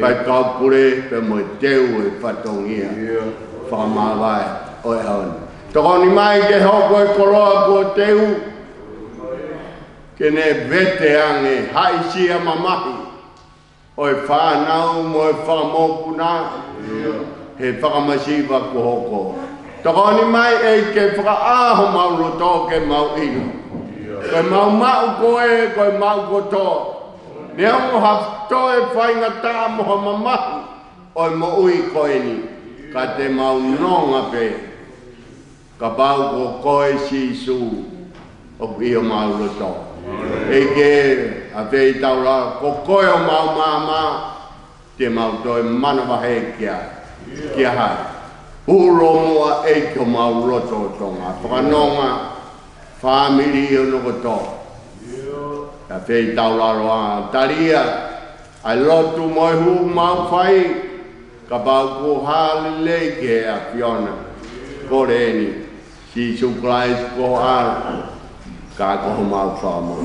Pai kau pure pe mo teu e whatongia. Whama vai o e honi. Toko ni mai ke hoko e koroa ko teu. Ke ne vete ange haisia mamahi. O e whanau mo e whakamokuna. He whakamasiwa ko hoko. Tako ni mai e ke whakaaho mau roto ke mau inu. Koe mau koe, koe mau koto. Neongo hafto e whainga tā moha mamahi. O e mo ui koe ni. Ka te mau nonga pe. Ka pau ko koe sisu. O i o mau roto. E ke a vei taura ko koe o mau mama. Te mau toi manawa he kia. Kia hai. Uro mua e ko mau roto tonga. Whakanonga. Whamiri o noko to. Ka whei taura roa. Taria. Ai lotu moi hu mau whai. Ka pau ko hali leike a Fiona. Ko reeni. Jesus Christ ko hali. Ka ko mau whama.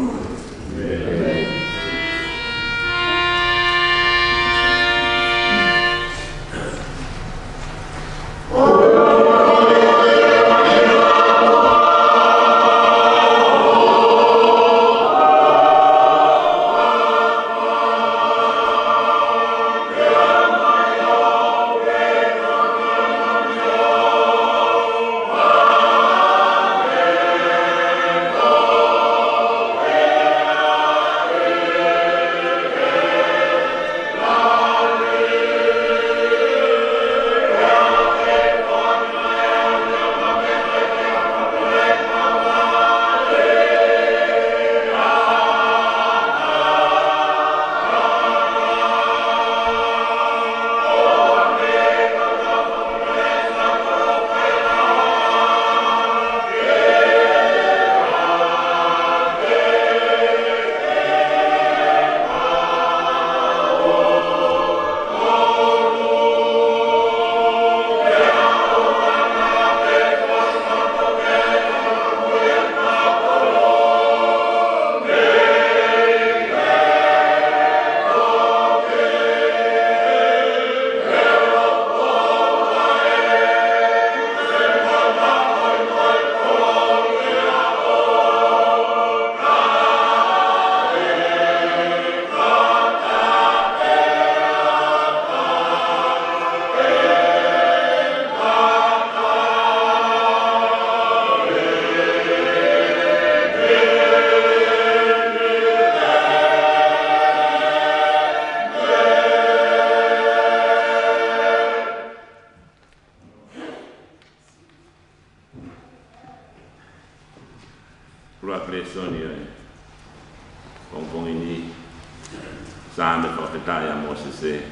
Same whakataya mo se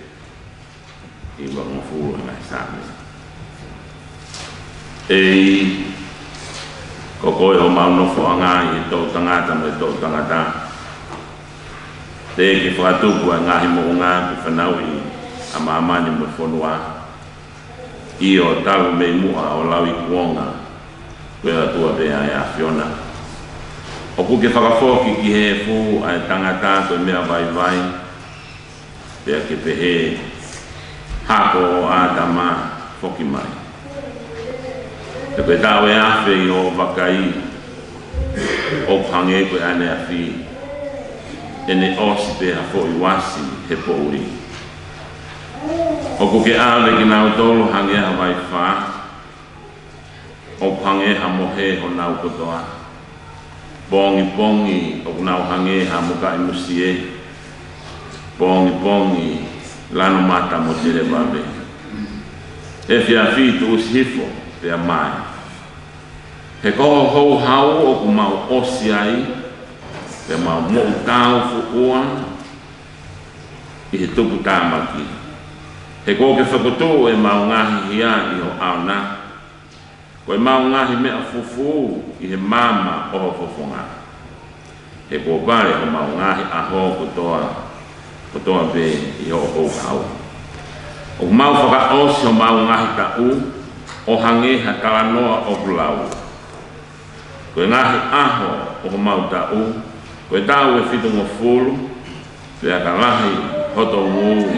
I wangofu ngai same. Kokoe o maunofo anga I tō tangata me tō tangata. Te ki whakatuku a ngahi mo ngā ki whanau I a maamani mo whanua. I o talu me mua o lau I kuonga. Kwea tua bea e a Fiona. O kuke whakafoki ki he fu a tangata koe mea vai vai. Pea ke pehe hako o Adama foki mai. Te koe tau e awhi I o wakai o pange koe ane a whi. Ene osi pe hafo I wasi he pouri. O kuke awe ki nau tolu hange ha vai wha. O pange ha mohe ho nau kotoa. Bongi bongi o nau hange ha muka I musie. Bongi bongi lano mata mo tere babe. E fia fitu usihifo pia mai. He koho hou hau o ku mau osi ai. Pia mau mo tau fuua. I he tupu tāmaki. He koho ke whakoto e mau ngahi hia I ho auna. Ko e mau ngahi mea fufu I he mama o ho fofonga. He koho pare o mau ngahi aho kotoa. Kotoa be I ho hou hau. O mau whaka osi o mau ngahi ta u. O hange ha kalanoa o kulau. Ko e ngahi aho o mau ta u. Ko e tau e whitungo fulu. Pea ka lahi hoto ngu.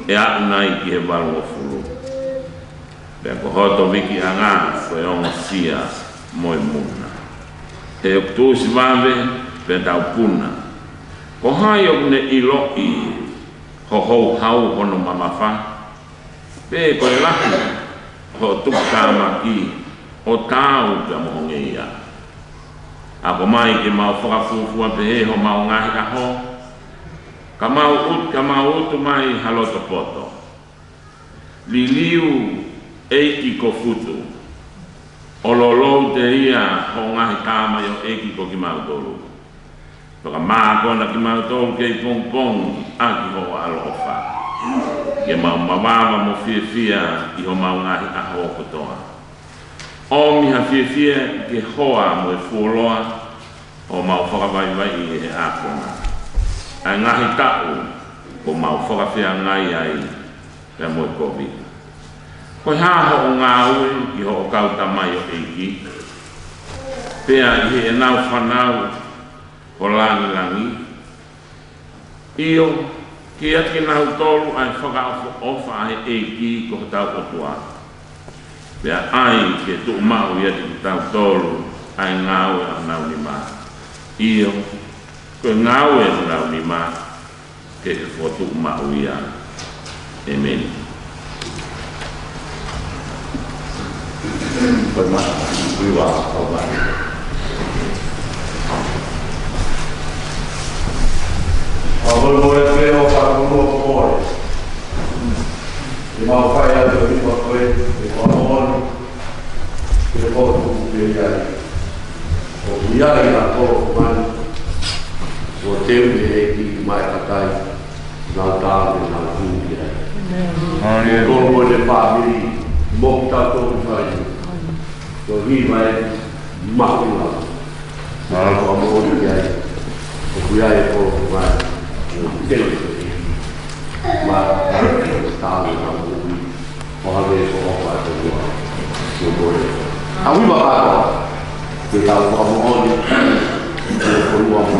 E atu nai ki he walu o fulu. Pea ko hoto wiki a ngā. Ko e onga sia moi muna. He o kutusi wawe. Pea tau puna. Ko hai o kune ilo I ho hou hau hono mamafa. Pe ko e lahi ho tukama ki o tau pia mohonge ia. Ako mai ke mau whakafufua pe he ho mau ngahi aho. Ka mau utu mai haloto poto. Liliu eiki ko futu. O lolou te ia ho ngahi tama yo eiki ko ki mau tolu. Toka maa kona ki mau tolu kei pong pong a ki ho alofa. Ke mau mawama mo fia fia I ho mau ngahi aho kotoa. O miha fia fia ke hoa mo e fuoloa o mau whakawai vai I he akona. Ai ngahi tau ko mau whakawhia ngai ai pia mo e kovi. Ko haho o ngā ui I ho o kauta mai o eiki. Pea I he nau whanau o langi langi. Io ki ati nau tolu ai whakaofo ofa he eiki ko tau otua. Pea ai ke tu mau I ati tau tolu ai ngāwe a nau ni mā. Io ko ngāwe a nau ni mā ke he fotu mau ia. Amen. Koe mata, uiwa au mai. Awal boleh beli orang rumah boleh. Di mau kaya tu di mau kue di mau di mau tu biaya. O biaya yang kau man, o tem di mai katai, nak tahu nak dunia. Kau boleh family, mokta tu saja. So ni mai makulah. Kalau kamu boleh biaya, o biaya kau man. Ma stavo o avevo fatto a lui va che stavo oggi con l'uomo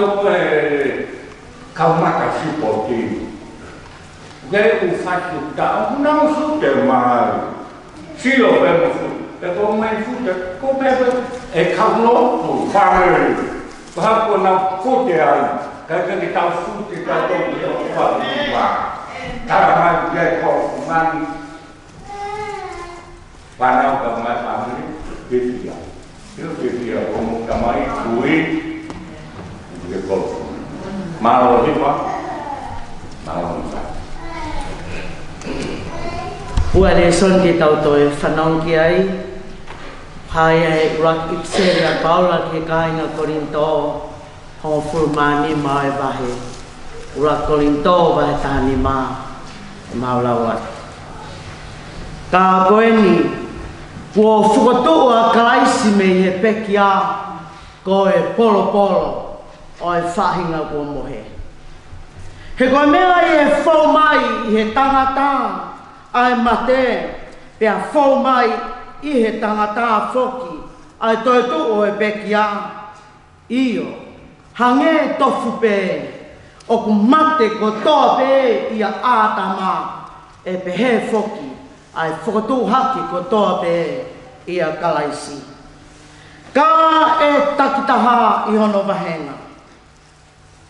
o kau maka sipoti. Gaya ufat kita, não sudah mal. Silo bermutu, tapi main futa, kau bermutu, kau no, family. Bahkan nak futa, kalau kita futa kita tu apa? Kalau dia kau man, panau kau man family, betul. Itu dia, kamu kamai duit, dia kau malu ni pak, malu ni. Ua le son ke tau toi whanau ki ai, pai ai urak ipse rea paula ke kāinga Korinto, hongo fulmani mai vahe. Urak Korinto vahe tāni mā, maulawat. Ka koeni, kua whukotua kalaisi me he pekia, ko e polo polo, o e whahinga kua mohe. He koe mea i e whau mai i he tangata, ai mate, pea whau mai i he tangata whoki, ai toi tu o e pekia. Io, hange tofu pe, o ku mate ko toa pe i a ātama, e pe he whoki, ai whakatu haki ko toa pe i a kalaisi. Ka e takitaha i hono wahenga,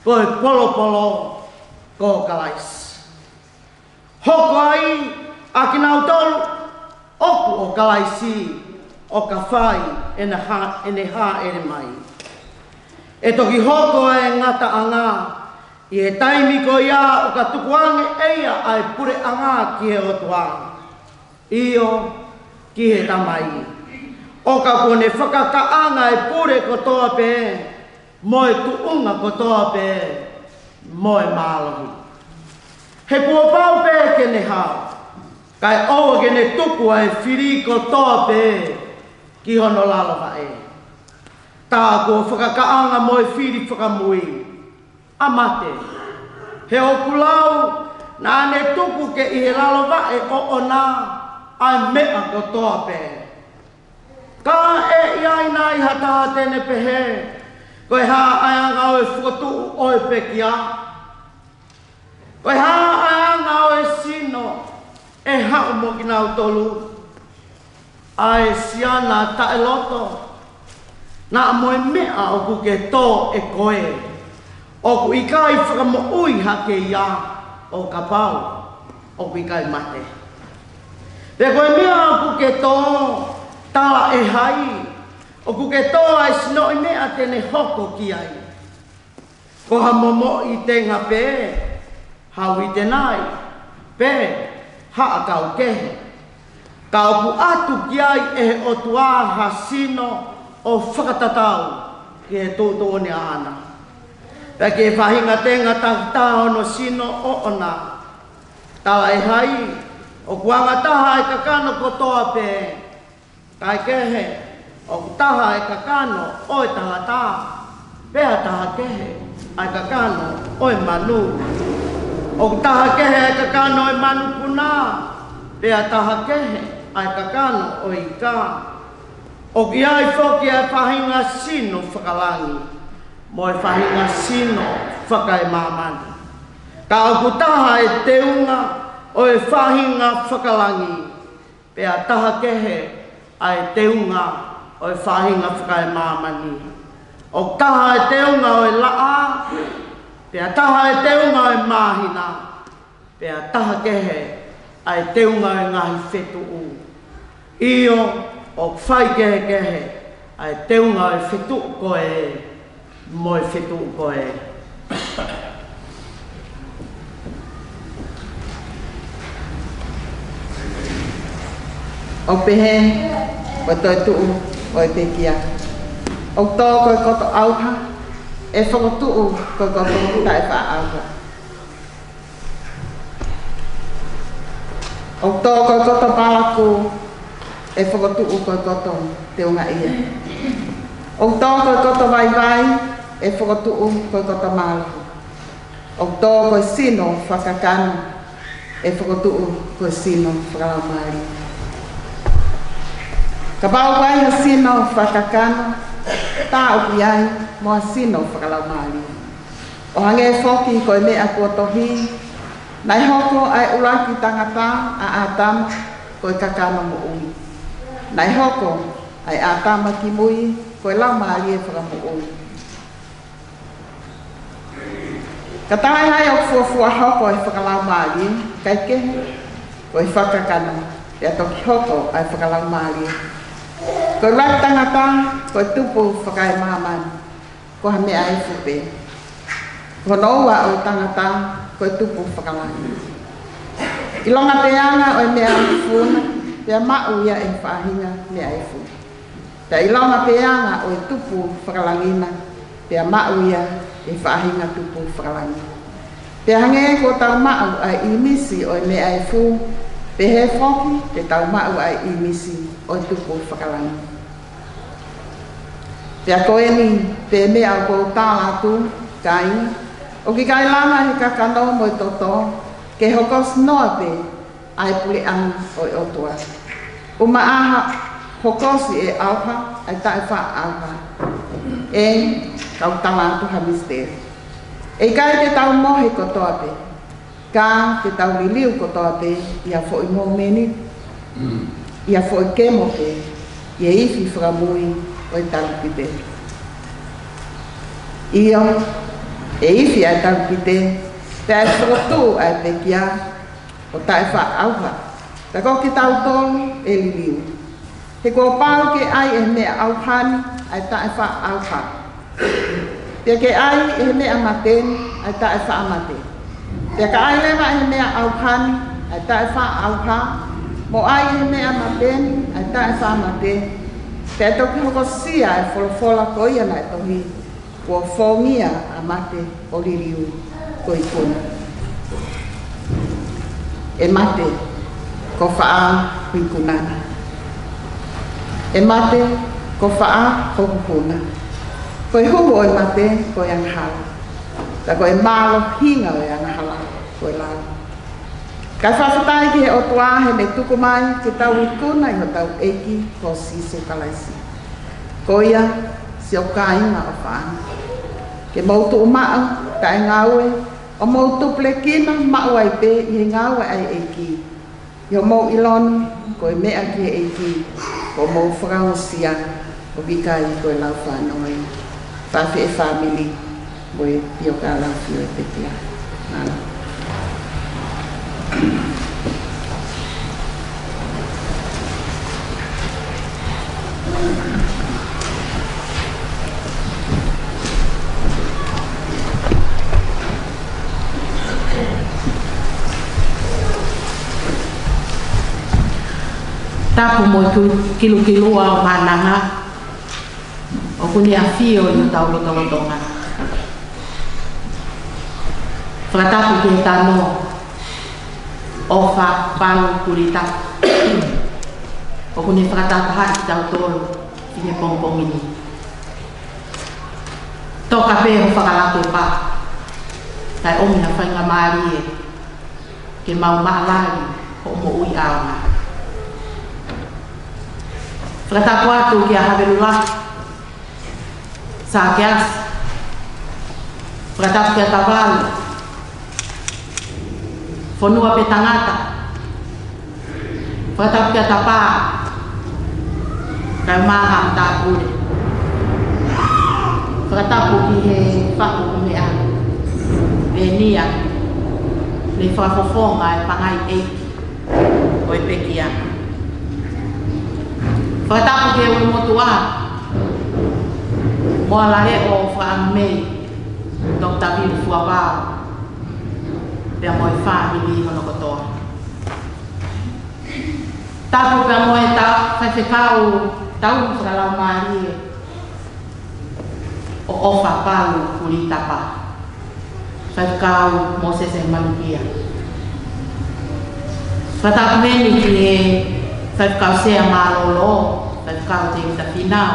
ko e polo polo ko kalaisi. Hoko ai, a ki nau tolu, oku o kalaisi, o ka whai ene ha ere mai. E toki hoko e ngata anga, i e taimi ko ia o ka tukuange eia ai pure anga ki he otua. Io ki he tamai. O ka kone whakakaanga e pure ko toa pe, moe tuunga ko toa pe, moe mālohi. He kua pau pe ke ne hao. Kai oa ke ne tuku ai whiri ko toa pe ki hono laloha e. Tā kua whakakaanga moe whiri whakamui. Amate. He oku lau nā ne tuku ke i he laloha e o ona ai mea ko toa pe. Ka e iai nai hataha tene pehe. Koe ha aianga o e whakatu o e pekia. Koe ha aianga o e sino. E hao mo ki nau tolu, ai siana ta e loto, na moe mea o ku ke tō e koe, o ku i kai whakamo ui hake ia o ka pau, o ku i kai mate. Te koe mea o ku ke tō, tala e hai, o ku ke tō ai sino i mea tene hoko ki ai. Ko ha momo i te ngape, hau i te nai, pe, haa kau kehe. Kau ku atu ki ai e o tua hasino o whakatatau ki he tūtō ni ana. Pea ke whahinga tenga tāwhitao no sino o ona. Tala e hai, o kuanga taha e kakano ko toa pe. Kai kehe, o ku taha e kakano o e tangata. Pea taha kehe, ai kakano o e manu. O taha kehe ai kakano e manu puna, pea taha kehe ai kakano o i ka. O ki ai whoki ai whahinga sino whakalangi, mo e whahinga sino whakai mamani. Ka o ku taha e teunga o e whahinga whakalangi, pea taha kehe ai teunga o e whahinga whakai mamani. O taha e teunga o e laa, pea taha e teunga e mahina, pea taha kehe ai teunga e ngahi whetu u. Io o whai kehe kehe ai teunga e whetu koe, mo e whetu koe. O pehe, o toi tuu, o e pekia. O tō koe koto auha, e whakatuu koe koto tae wha auha. O tō koe koto pāku, e whakatuu koe koto te unga ia. O tō koe koto vai vai, e whakatuu koe koto mālaku. O tō koe sino whakakanu, e whakatuu koe sino whakalamari. Ka pau kai ha sino whakakanu, tā upi ai, moa sino whakalamari. O hange foki ko me a kotohi. Nai hoko ai uraki tangata a atama ko kakano mo ui. Nai hoko ai atama ki mui ko lau maali e whaka mo ui. Ka tangai hai au fuafua hoko ai whakalau maali kai kehe ko i whakakano e toki hoko ai whakalau maali. Ko rai tangata ko tupu whakai mamani ko ha mea ai fupe. Ko noua o tangata ko tupu whakalani. I longa peanga o mea funa, pea mau ia e whahinga mea e fu. Pea i longa peanga o tupu whakalangina, pea mau ia e whahinga tupu whakalani. Pea hange ko tau mau ai imisi o mea e fu, pe he whoki te tau mau ai imisi o tupu whakalani. Pea koe ni pe mea ko tāla tu, kaina, o ki kai lama he kakano mo i toto, ke hokos noa pe ai puli ang o i otua. Uma aha hokosi e auha, ai tae wha auha. E kau tala tu ha misteri. E kai te tau mohe kotoa pe, ka te tau liliu kotoa pe, ia fo i mo meni, ia fo i kemo pe, ia ifi whakamui o i talu pite. Iyo, e ifi ai tau pite, te ai whakatu ai te kia, o tae wha auha. Ta ko ki tau tolu e liliu. He ko pau ke ai e mea auhani, ai tae wha auha. Te ke ai e mea mateni, ai tae wha amate. Te ka ai lewa e mea auhani, ai tae wha auha. Mo ai e mea mateni, ai tae wha amate. Te toki hoko sia e wholofola koia nai tohi. Ko fongia a mate o liriu ko i kona. E mate ko whaa hui kunana. E mate ko whaa ko kukuna. Ko i huhu o i mate ko i anghala. Ta ko i malo hinga o i anghala ko i lau. Kai whawhatai ki he o tua he me tuku mai ke tau i kuna i ho tau eki ko siso kalaisi. Ko ia si o kāinga o whaana. Ke mautu o maa, ka e ngaue, o mautu plekina, mau ai pe, i ngaue ai eki. I o mau iloni, ko e mea ki e eki, ko mau whakao sia, o vikai ko e lau whanoi. Whawhi e whamili, ko e pio ka lau whio e te pia. Nana. Tapu mo kilu o mananga o kuni a fio i tau lotolotonga. Whakatapu ki tano o wha pau kurita. O kuni whakatataha i tau tolu i ne pongpongini. Toka pe ho whakalako pa. Tai omina whainga maari e ke mau maalari o mo ui aonga. Whakatapu atu ki a hawelula sa ke as. Whakatapu ki a tawalu. Whanua pe tangata. Whakatapu ki a tapa. Kai maha am tāpure. Whakatapu ki he whaku kumea. E nia. Le whafofonga e pangai eiki. O e pekia. Whakatapu ke ui motua. Moa lare o whaamei. Dr. Bill Fuawao. Pea moi whaamili hono kotoa. Tapu pea moi whawhekau tau whakalau maari e. O ofa palu kuritapa. Whawhekau Moses e manukia. Whakatapu meni ki e whawhekau sea malolo. Whawhekau te ita whinau.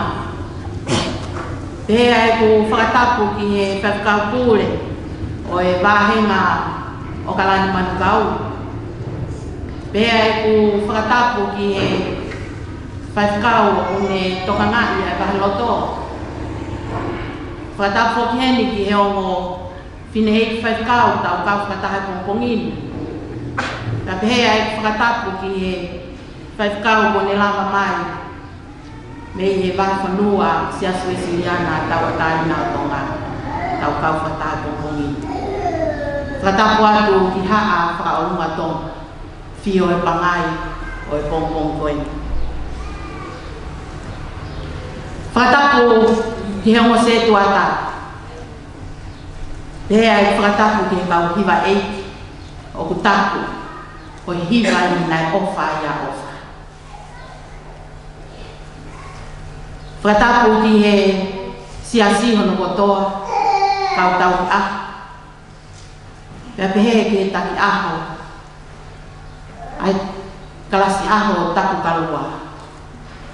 Pea e ku whakatapu ki e whawhekau pule. O e wāhenga o kalani manukau. Pea e ku whakatapu ki e whawhekau o ne tokangai e wahaloto. Whakatapu ki heni ki he ongo Fine hei whai kau tau kau whakatahe pongpongin. Ta pehea e whakatapu ki he whai kau mo ne lama mai. Me he wai whanua si asu e siliana tau atai nā tonga. Tau kau whakatahe pongpongin. Whakatapu atu ki haa whakaolunga tong. Fio e pangai o e pongpong koe. Whakatapu ki he ongo se tuata. Pehea e whakatapu ki he kau hiwa eiki o ku tapu o hiwa i nai ofa ia ofa. Whakatapu ki he siasi hono kotoa kau tau ki aho. Pehea pehea ki he taki aho ai kalasi aho o tapu kalua.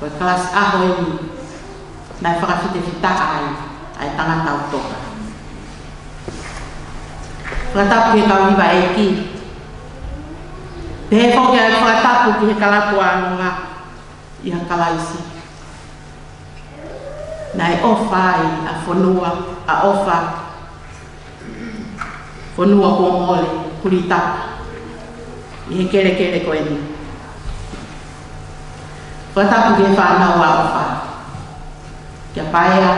Koe kalasi aho ini nai whakawhite whitaka ai tangata o toka. Whakatapu ki he kau hiwa eiki. Pehe whoki ai whakatapu ki he kalapua anonga i ha kalaisi. Nai ofa ai a whanua, a ofa whanua ko mole, kuri tapa. I he kere kere koe ni. Whakatapu ki he whanau a ofa. Kia paea,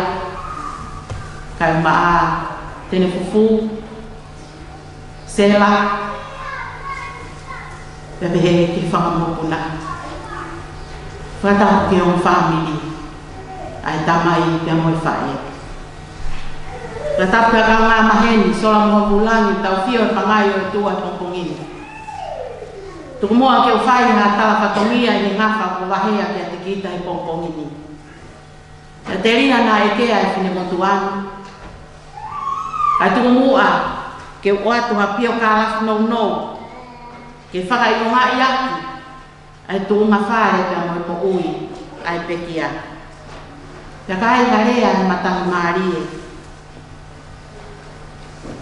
kai maa, tene fufu, sela, pepehe ki whangamopuna. Whakatapu ki o family, ai tamai pia moi whae. Whakatapu ka ngā maheni, sola moa pulangi, tau fio e pangai o e tua tongpongini. Tuku moa ke o whae ngā tala whatongia i ngafa ko wahea ki a te kita i pongpongini. Ia te ringa nā e kea e whine motuanu. Kai tuku mua, ke o atu ha pio ka lafu nou nou. Ke whaka i o ngā i aki, ai tuku ngā whare pia moi po ui, ai pekia. Ia kai harea ni matangi maarie.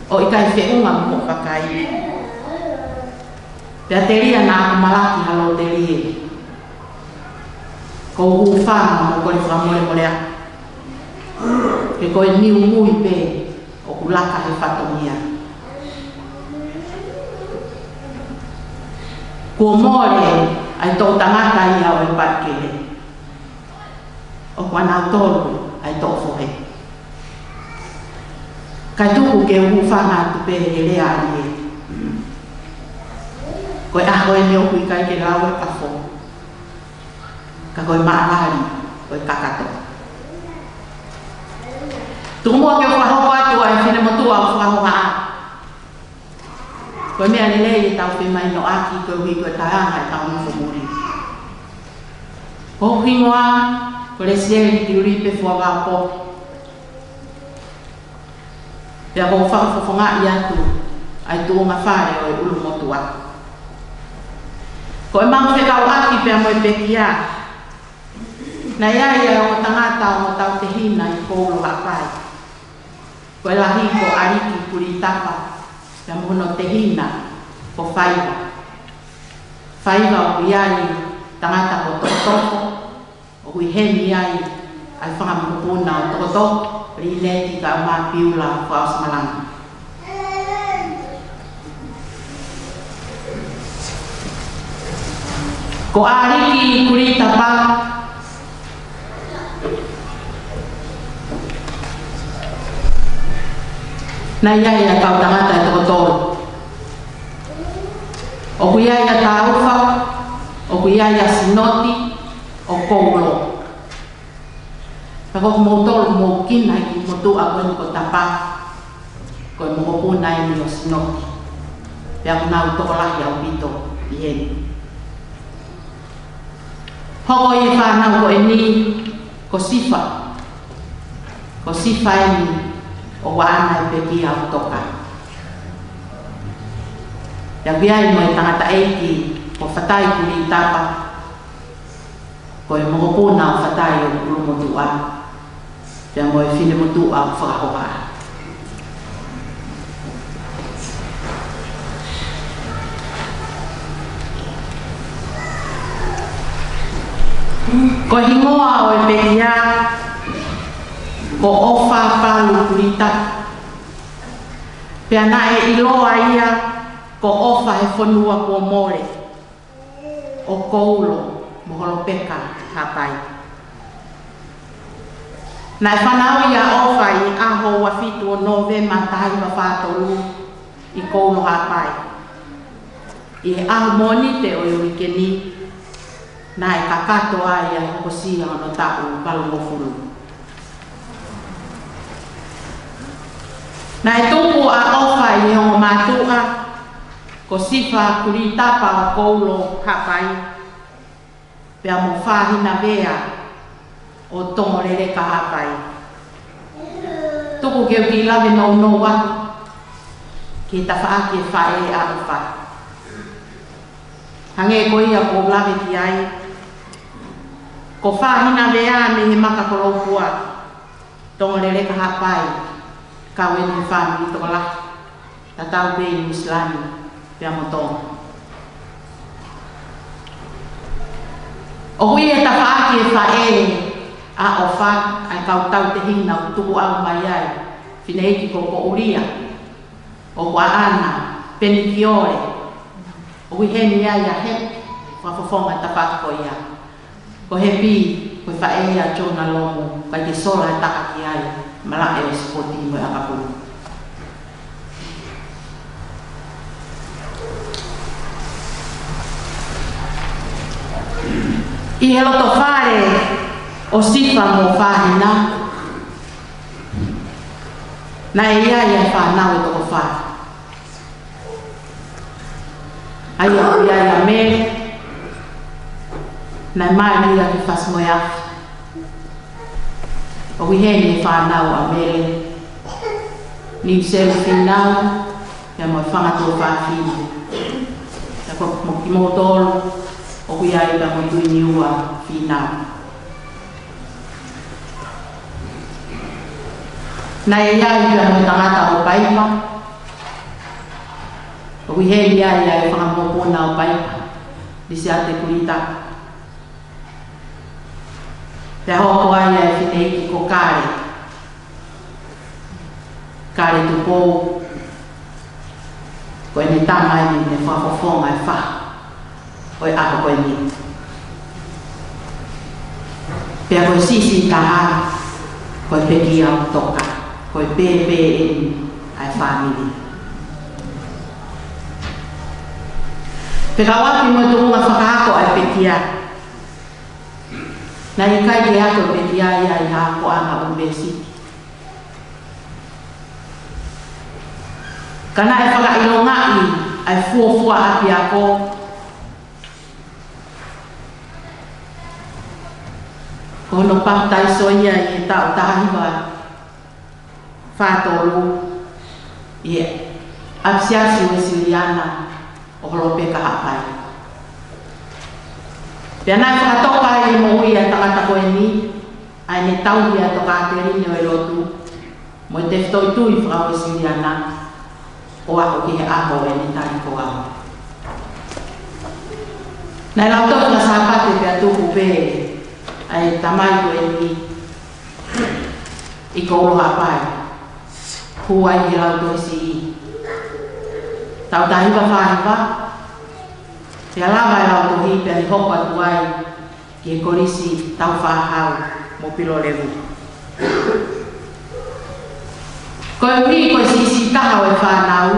O i kai whiunga mo whakai. Pia te ria nā kumalaki halo te rie. Ko hu whanga mo kore whamore kore a. Ke koe niu mui pe o kulaka he whatongia. Kua more ai tō tangata i au e pakere. O kua nā tōru ai tō whohe. Kai tuku ke hu whanga tu pe he rea arie. Koe aho e meo hui kai ke lau e pafo. Ka koe maahari, koe kakato. Tukumua ke whahopa atu ai whine motua o whahoha a. Koe mea lelei e tau whemai no aki koe hui koe taanga e tau nufo muri. Ko hingoa, ko le sieri ki uripe fuaga po. Pea ko whakafofonga i atu, ai tuunga whare o e ulu motua. Ko e mangu whekau aki pea moe pekia. Na iai e o tangata o tau te hina i koulo hapai. Ko e lahi ko ariki kuri tapa, pea mohono te hina ko whaiva. Whaiva o kui ai tangata ko tokotoko, o kui heni ai whangamupuna o tokotoko, rineti ka maa piula whaos malanga. Ko ariki kuri tapa, na iai a kau tangata e tokotoro. O kui ai a tauwha, o kui ai a sinoti, o koulo. Pako mo tolu mo kina ki mo tu a koe ko tapa, koe mo hopuna e ni o sinoti. Pea mo nau toko lahi au pito i heni. Hoko i whanau ko e ni ko sifa. Ko sifa e ni o wana e peki au toka. Ia biai mo e tangata eiki ko whatai kuri tapa. Ko e mokopuna o whatai o kuru motu a. Ia mo e whine motu a o whakahoha. Ko hingoa o e pekia ko ofa palu kurita Pea na e iloa ia ko ofa he whanua kua more o koulo moholo peka hapai. Na e whanau ia ofa i aho wa fitu o nove matahi wa whātolu i koulo hapai. I he aho monite o Iorikeni na e kakato ai a hokosia ono tāu balumofuru. Na e tupu a ofa i hongo mātua ko sifa kuri tapa o koulo hapai pea mo whāhina vea o tongorere ka hapai. Tuku keu ki lawe no noa ki ta whaaki e whae a uwha. Hange ko ia ko lawe ki ai ko whāhina vea me he maka korofua tongorere ka hapai ka wene whāmi i tola ta tau be i Islami pea mo tonga. O hui e ta whaaki e whae a o wha ai kau tau te hina o tuku au mai ai whine eki ko ko uria o kwa ana peni ki ore o hui heni ai a he whawhawhonga ta whako ia ko he pi ko whae ia tōna lomo kai te sola e taka ki ai mala e o spoti mo e akapuru. I he loto whare o sifa mo whāhina na e ia ia whānau e toko whare. Ai o ia ia mere na e mai mira ki whasmoe afi. O wiheni e whānau a mere ni selu whinau e mo e whangatu o whāwhini. Ta ko mo ki mo tolu o hui ai ka mo tui niua whinau. Na e iai ia mo tangata o paipa. O hui hei iai ia e whangamopona o paipa. Disi ate kurita. Te hoko ai e whineiki ko kare. Kare tupou. Ko e ne tamai ni ne whafofonga e wha. Oi ako koe ni. Pea koe sisi taha, koe peki au toka, koe pepe ai whamiri. Peka wapi mo tuunga whakaako ai pekia. Na i kai te ako pekia ia i hako anga university. Kana e whakailongai ai fuafua api ako. Kono pātai soia i tau tahiwa whātolu i apsiasi o Siliana o holope ka hapai. Pea nai whakatoka i mo ui a tangata koe ni ai ne tau ia toka aterine o elotu mo i te whtoi tui whakau o Siliana o ako ki he aho e ni tari ko au. Nai lautoka na sāpate pea tuku pēe ai tamai ko e ni i ko olo hapai hua i rau to si i tau tahiwa whahiwa te alawa i rau to hi pe ni hoko atu ai ki e korisi tau whahau mo pilo lewu ko e ui ko e si isi taha o e whanau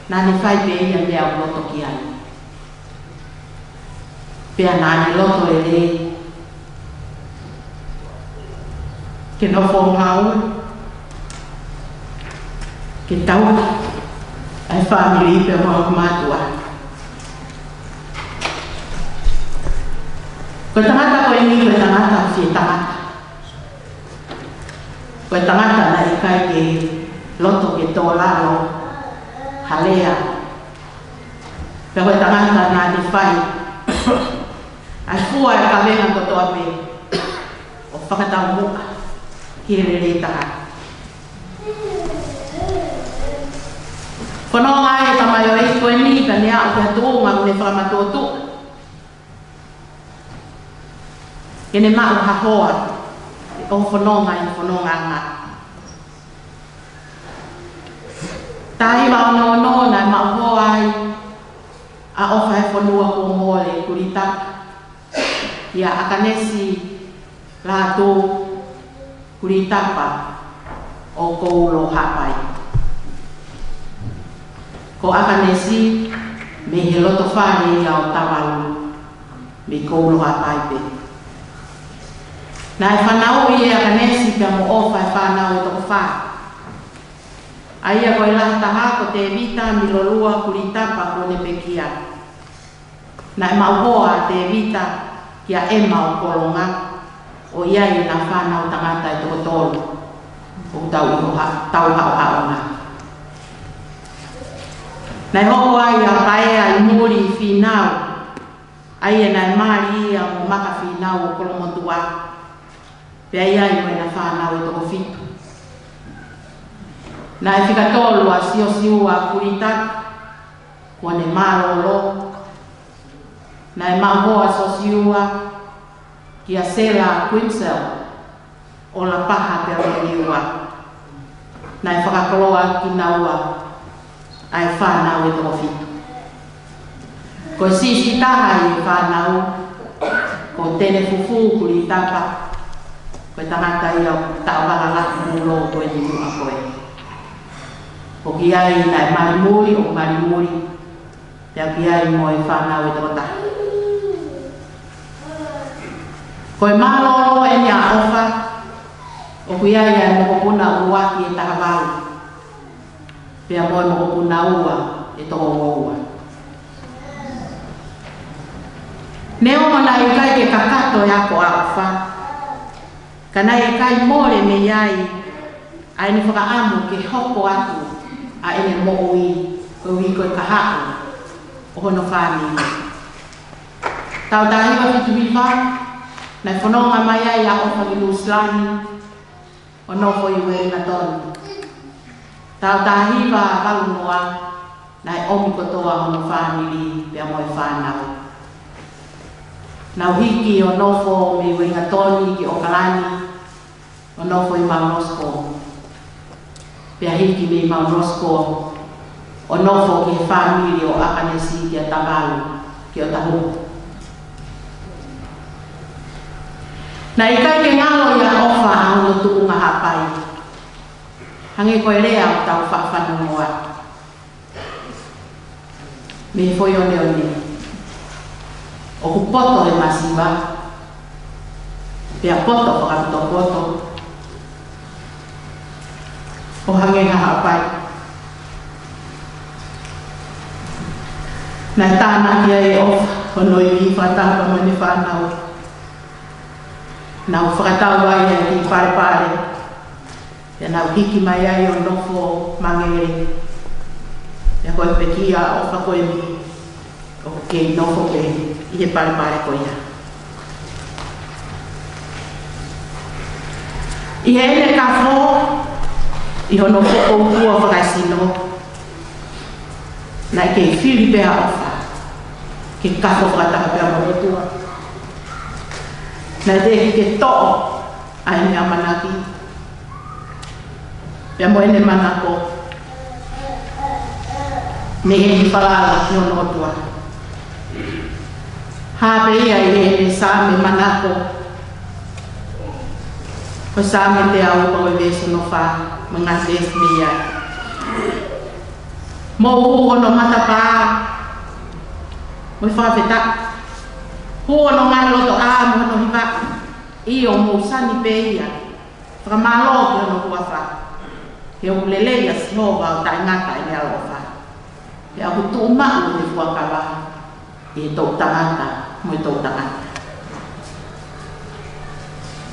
na ni whai pe ia mea o loto ki ai pea na ni loto e rei ke no whongau, ke tau ai whamiri pe mga kumatua. Ko tangata ko ini, ko tangata si tangata. Ko tangata na ikai ke loto ke tō lalo, halea. Pe ko tangata na di whai. Ai fua e kawenga ko toa pe, o whakatau muka. Kirere taha. Kono ngai tamai o iko ni ka nea o kia tuunga mune whakamatotu. Kene maa o hahoa o whanonga i whanonga nga. Tai wa no na ma ho ai a ofa e fonua ko mole kurita ya akanesi la to kurita pa o ko lo hapai ko akanesi me helo to fare ya o tawalu me ko lo hapai pe na fanau ye akanesi ka mo ofa fanau to fa aia koe lahi taha ko te vita milolua kuritapa ko ne pekia. Na mauhoa te vita kia ema o kolonga o iai na whanau tangata e toko tolu o tau hao-haona. Na hoko ai a pae ai muri whinau aia na maari ia mo maka whinau o kolomotua pe iai koe na whanau e toko fitu. Na e whikatolu a siu a kuritak, kua ne marolo. Na e mahoa so siua ki a sela Queensel o la paha te reuniua. Na e whakakoloa ki naua a e whanau e toko fitu. Ko sisi taha i e whanau, ko tene fufu kuritapa, ko tangata i au tawara laku mulo koe ni mua koe. O ki ai na marimuri o marimuri te ki ai mo e whanau e toko taha. Ko e malolo e ni a ofa o ki ai e mokopuna uaki e taha wau. Pea mo e mokopuna ua e toko ua. Neo mana i kai ke kakato e ako a ofa. Kana i kai more me iai ai ni whakaamu ke hoko atu a ene mo'ui ko wi ko kahako o hono whāni. Tau tahiwa fitu hiwa na whanonga mai ai a ofa ki Luslani o nofo i weri na tonu. Tau tahiwa a kalungoa na e omi kotoa hono whāni pia mo e whānau. Nau hiki o nofo me weri na toni ki o kalani o nofo i Maunosko. Pea hiki me Mount Roscoe o nofo ki he whamiri o Akanesi ki a Tabalu ki o Tahu. Na i kai ke ngalo i a ofa a hono tukunga hapai. Hange koe rea o tau whawhanu moa. Me foi one one. O ku poto e masiwa. Pea poto whakapito poto. O hange ha hapai. Na tāna ki ai o honoi i whatapa mani whanau. Nau whakatau ai ai ki pare. Ia nau hiki mai ai o nofo mangere. Ia koe pekia o whakoe mi. O ke nofo ke i he pare koe ia. I he ene ka fo. I hono fo o kua whakaisino. Na ke whiri pēa ofa. Ke kafo whakataka pēa morotua. Na te ke to'o ai mea manaki. Pēa mo ene manako. Me heni whalala ki hono otua. Hape ia i ene sāme manako. Ko sāme te au pa o veso no wha. Mga ses me ia. Mo hono matapa. Mo whawheta. Hono mai loto a mo no hiva. I o mo sani pe ia. Whakamalo ki hono kua wha. He o lele ia si hova o tai ngata i alo wha. He a hutu mahu ni fuakawa. E tau tangata. Mo i tau tangata.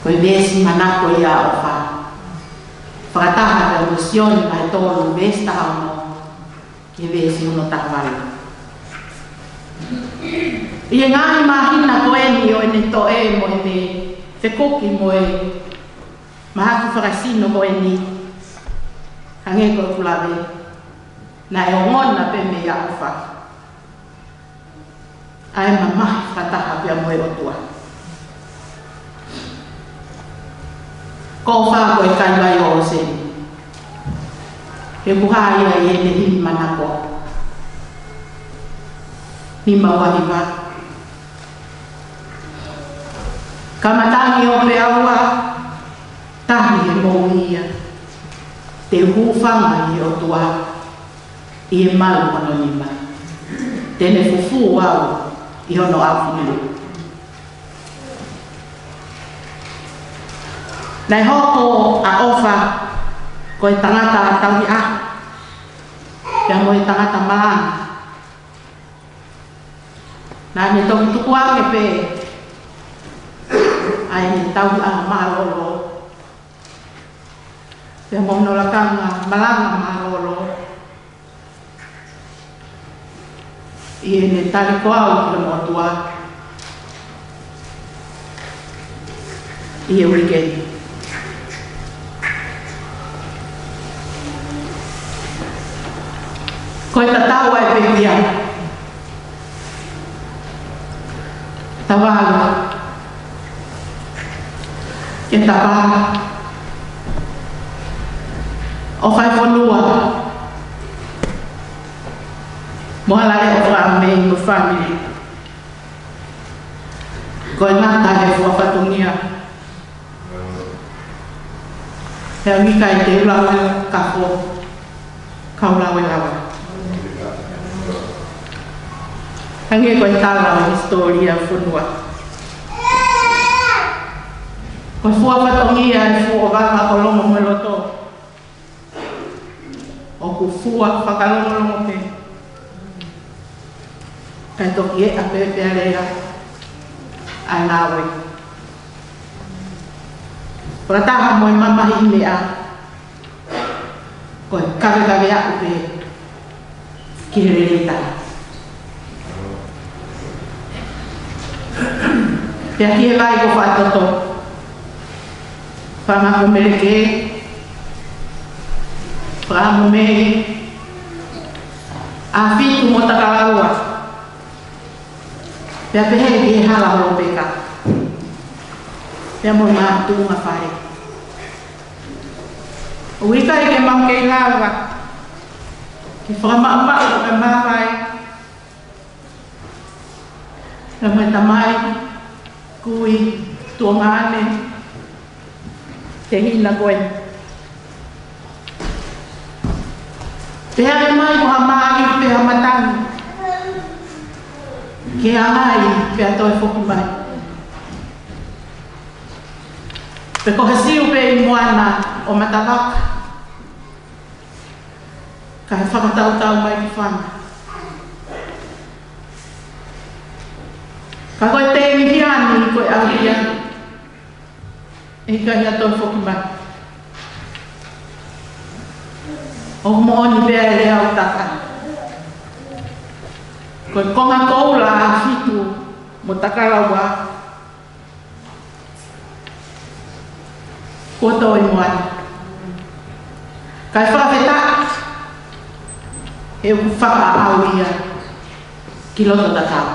Koe vesi manako ia o wha. Whakataha pe emosioni mai tolu vesta hauno ki vesi uno tahawala. Ia ngāhi mahina koe ni o ene toe mo ene whekoki mo e mahaku whakasino koe ni hange koe kulawe na e ongona pe me ia uwha. Ai mamahi whakataha pe mo e otua. Ko wha koe kai mai o seni. He buha ia e ne himi manako. Hima wahiwa. Kamatangi o pe aua, tahi e mou ia. Te hufanga i o tua, i e malu anonima. Tene fufu au, i hono awhunu. Nei hoko a ofa, ko e tangata a tawi a. Pea mo e tangata malanga. Nā ne toki tuku ake pe. Ai ne tawi a marolo. Pea mo no lakanga malanga marolo. I e ne tari ko au ki mo tua. I e weekend. Koe ta taua e pehia. Tawala. E tawala. O kai whanua. Mohala e o whamei mo family. Koe ngata e whafatungia. Hea mika i te ulawe kako. Kaulawe lawa. Hange koe tala o historia whunua. Koe whafatongia e fua waka o longo mo loto. O ku fua whakalongo pe. Kai toki e a pepe a rea. A nawe. Prataha mo i mamahi mea. Koe kawe a upe. Kirereta. Pea ki e vai ko whaatoto. Whamako meleke. Whamako mehe. A whitu mo takalaua. Pea pehe ki e hala holo peka. Pea mo mātu ngā whae. O wika e ke mau kei lawa. Ki whakamama o ka mawai. Na mai tamai. Kui, tuangane, te hina koe. Pea e mai ko hamari, pea matangi. Ke angai, pea toi whoku mai. Pe ko hasiu pe i moana o matawaka. Ka he whakatau mai ki whana. Ka koe te mihiani koe awia. E ka hia toi whoki mai. O mooni bea e rea o taka. Koe konga koula a whitu mo takaraua. Ko toi moana. Kai whawheta. E whaka awia. Ki loto takau.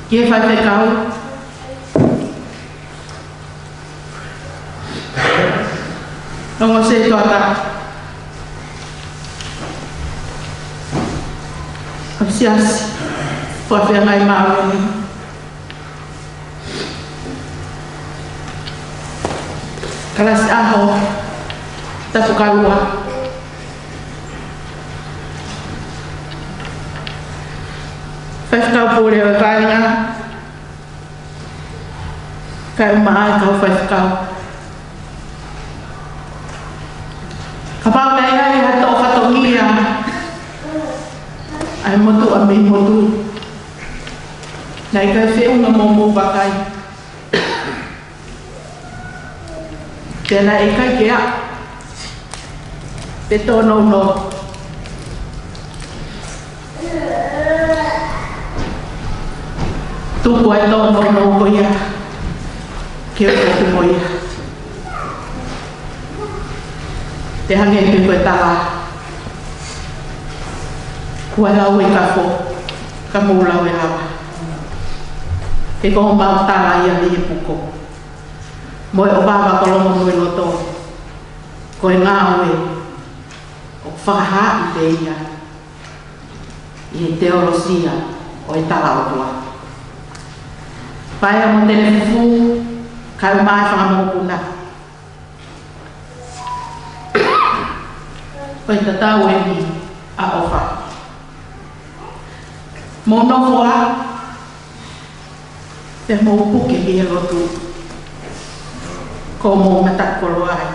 Ki e whai whekau. Nongo se toata. Kapsiasi. Whawhea ngai maawani. Kalasi aho. Tapu karua. Whaiwhikau pōre o kāinga. Kai umaa kau whaiwhikau. Ka pāu nei ai hata o whatongia. Ai motu a me motu. Nei kai whiunga momo wakai. Tēnā e kai kea. Te tōno no. Tupu ai tōno no koia. Ke o tōku moia. Te hange te koe tawa. Kua lau e kafo. Ka mūlau e hawa. Ke koho mau tala ia li e puko. Moe o baba kolongo moe loto. Koe ngā oe o whakaha I te ia I te orosia o I tala o tua. Pai mo te fufu kai mai whakamokuna. Koe tatau e ni a ofa. Mo nofoa te mo puke I e lotu ko mo matakolo ai.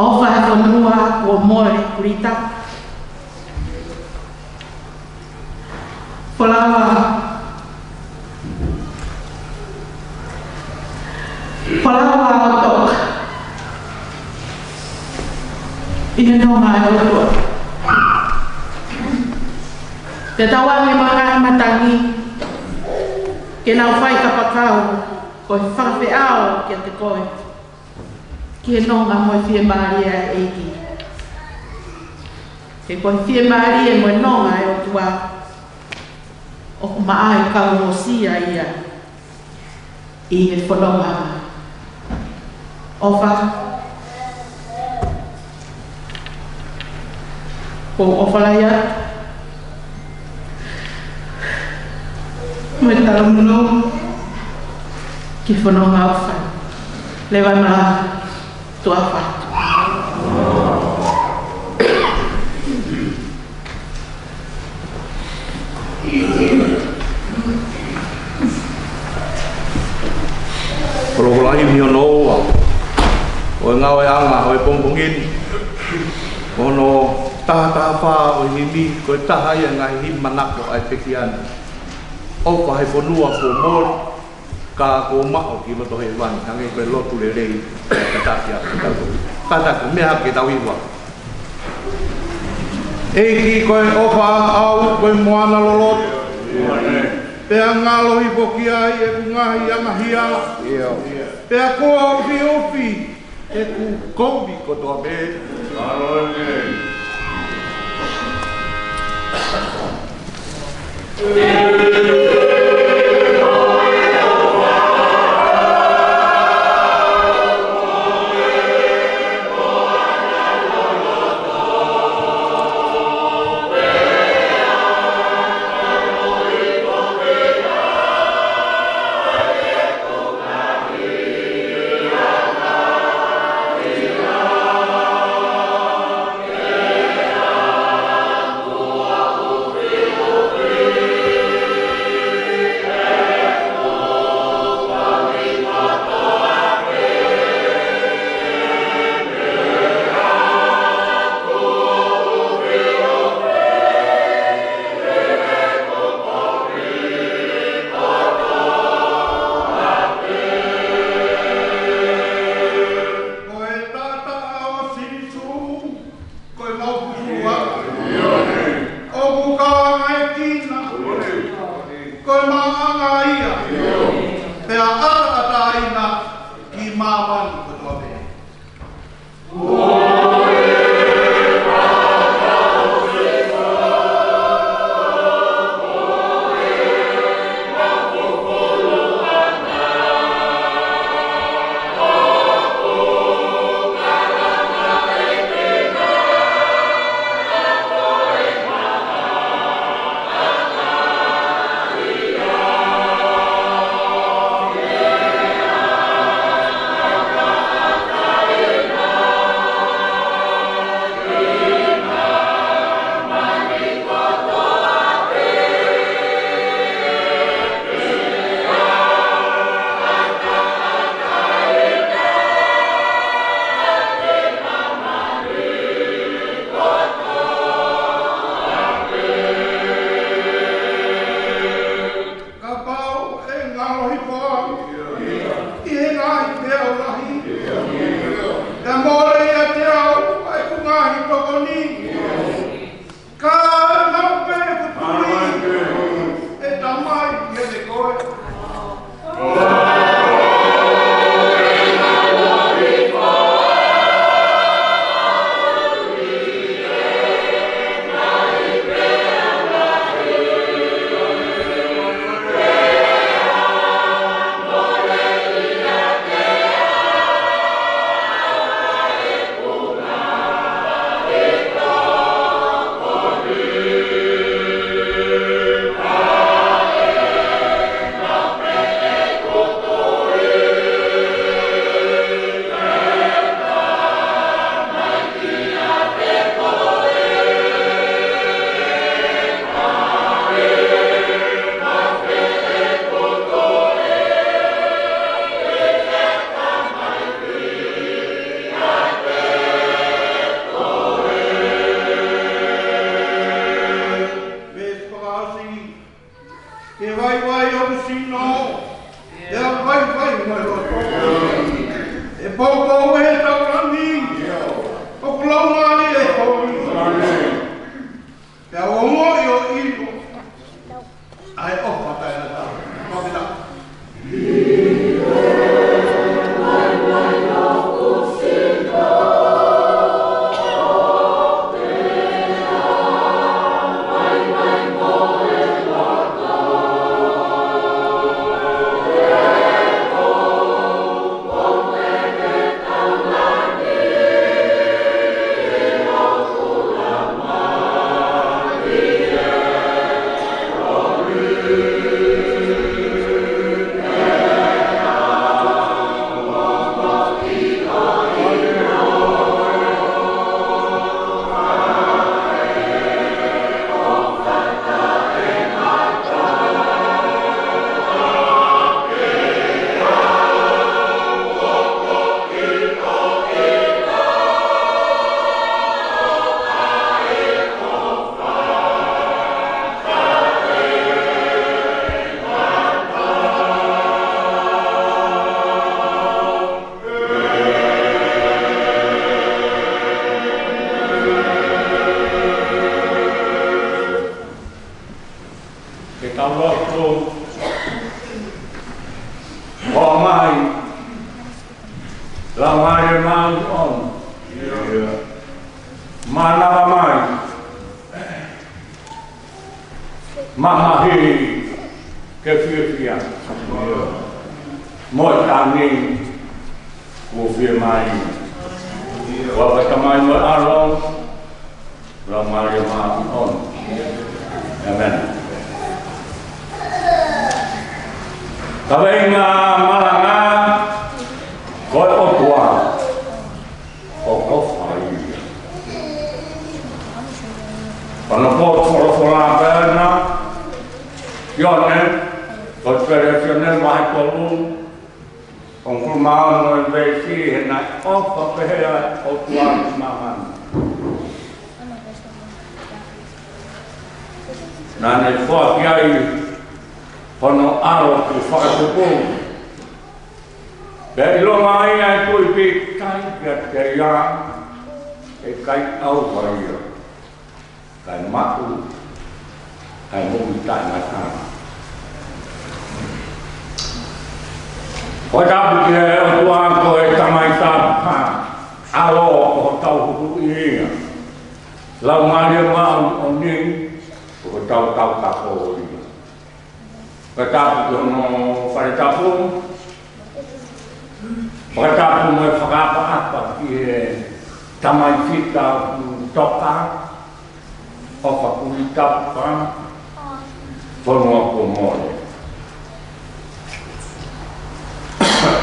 Ofa e whanua o more kurita. Polawa o tok. Ina no mai o tok. Te tawangi mga matangi. Ke nau whai kapakau. Koe whakawheao kia te koe. Kia nonga moe whia maaria e eiki. Ke koe whia maaria moe nonga e o tua. O maai kau o sia ia. I he whanonga. Ofa. Ko ofalaia. Moe talamuno. Ki whanonga ofa. Lewa maa. Tua whatu. Kolokolahi mi ono oa. O ngau e anga o e pompongini. Ono taha wha o himi ko e taha ia ngai him manako ai pekiana. O ka he whanua ko mor ka ko mao ki loto he wani. Hange koe lotu le rei kataki a katako. Katako mea ke tau iwa. Eiki koe ofa au koe moana lolotu. Pea ngalo I poki ai e ku ngahi anga hiala. Pea koa ofi e ku koumi kotoa me. Mana mai. Mama hi ke fia. Moi tani wo fia mai. Wa ba tamai mo arong. La Maria ma on. Amen. Kabai nga malanga koi o tua o kofai. Panopo fora perna yone operasional mai kolum konkurma no investi na ofa pehera o tua maman. Nane fo kiai kono aro tu whakatupu. Pēi longa ai ai tui pi kai kia te ia e kai au waia. Kai matu, kai mungi tai matana. Ko tapu ki e o tuan ko e tamai tāpā, alo o tau huku ia. Lau maria mau o ning, ko tau tako o ia. Katapu no faritapu Pakatapu mo whakapa ki e tamai kita toka o whakuitapa whanua ko mole.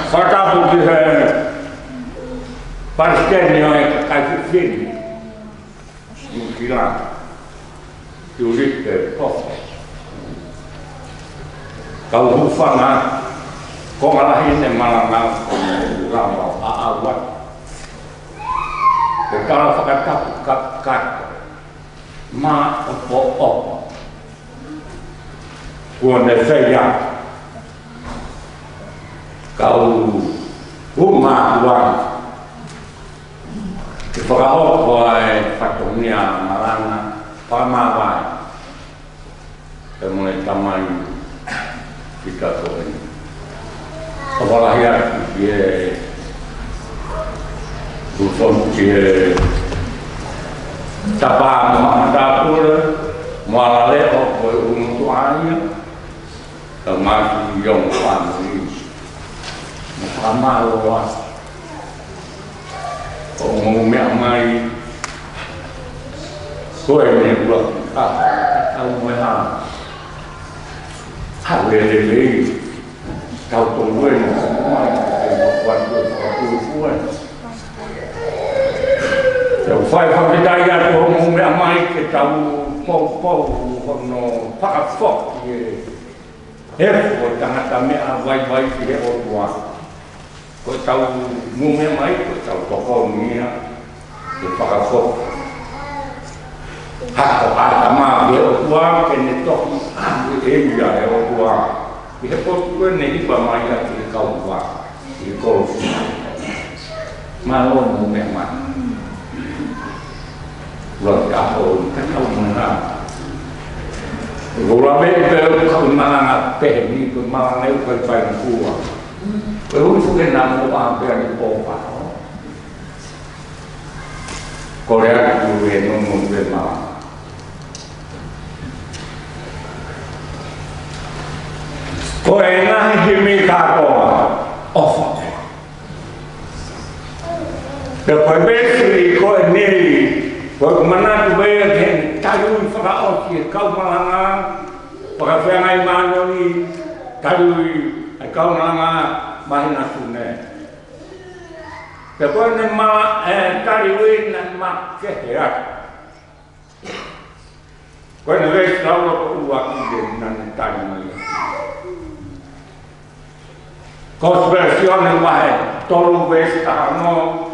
Pakatapu ki he parstenio e kakaiwhini Yukila Yurite Kofa Kau hufanga ko malahin e malanga rama aawat. Ke kala whakatapu kat ma opo kua ne whea kau umātua ke whakahoko e whatongia malanga whamawai e mone tamai kita ko ini. Apalagi dia bukan dia tapa mendapur malale apa untuk ayah termasuk yang paling sama luas umumnya mai kau ini buat tahu mana hal ini kau tungguin semua waktu puan. Fai fakidaya tu umumnya mai ke tahu pau kono pakafok ye. Ko tanga kami awai dia orang. Ko tahu umumnya mai ko tahu pokok ni ke pakafok. Hak agama dia orang kene tok dia orang. Ia pun ni pamaya di kau buat, di kau malu memang. Buat kau kan kau mana? Gula bebe kau mana apa ni? Kau mana ni kau paling kuat. Kau suka nama apa yang dibawa? Korea tu enung memang. Ko e ngahi himi kākoa ofa. Te koe besiri ko e neri, ko manatu bea ken tarui whakaoki e kaumalanga, whakawhengai mānoni, tarui e kaumalanga mahina sune. Te koe ne ma tarui na ma kehe ake. Koe ne vesi laura ko uaki de nane tari mai. Konspirasione wae tolu wis tahano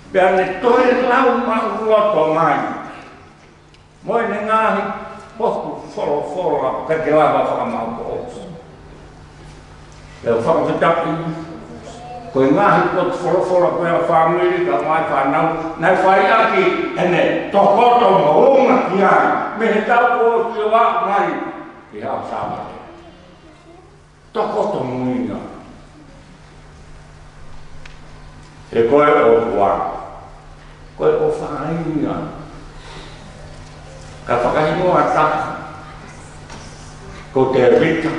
berne toe lau ma loto mai moi nengahi poku folo ka gelava fa ma ko e fa ko tapi ko ngahi pot folo ka family ka mai fa na fai aki ene tokoto mo nga kia me ta ko wa mai ki ha sama Tokoto muina. E koe o kua. koe o whaainga. Ka whakahingoa taka. Ko te rita.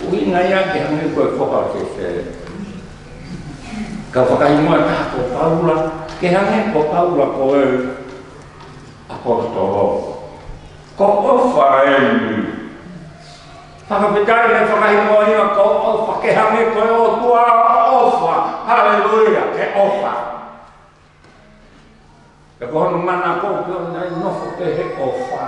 Ui ngai ake hangi koe whakao te se. Ka whakahingoa taka ko Paula. Ke hangi ko Paula koe apostolo. Ko o whaengi. Whakapitai me whakahingoa hima ko ofa. Ke hangi koe o tua ofa. Halleluja, ke ofa. E kohono mana ko pio nai nofo te he ofa.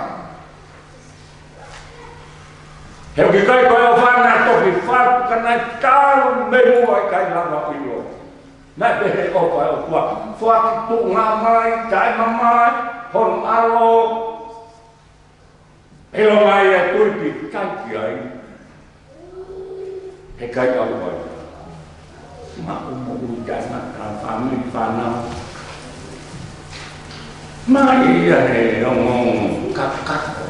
He ki kai koe ofa na toki whāku ka nai tāru me mua i kai langa ilo. Nai te he ofa e o tua. Whaki tu ngā mai, taima mai, hono alo. Helo mai e tuipi kai ki ai. He kai au mai. Ma umo ui taima ka whamiri whanau. Mai ia he ongo kakako.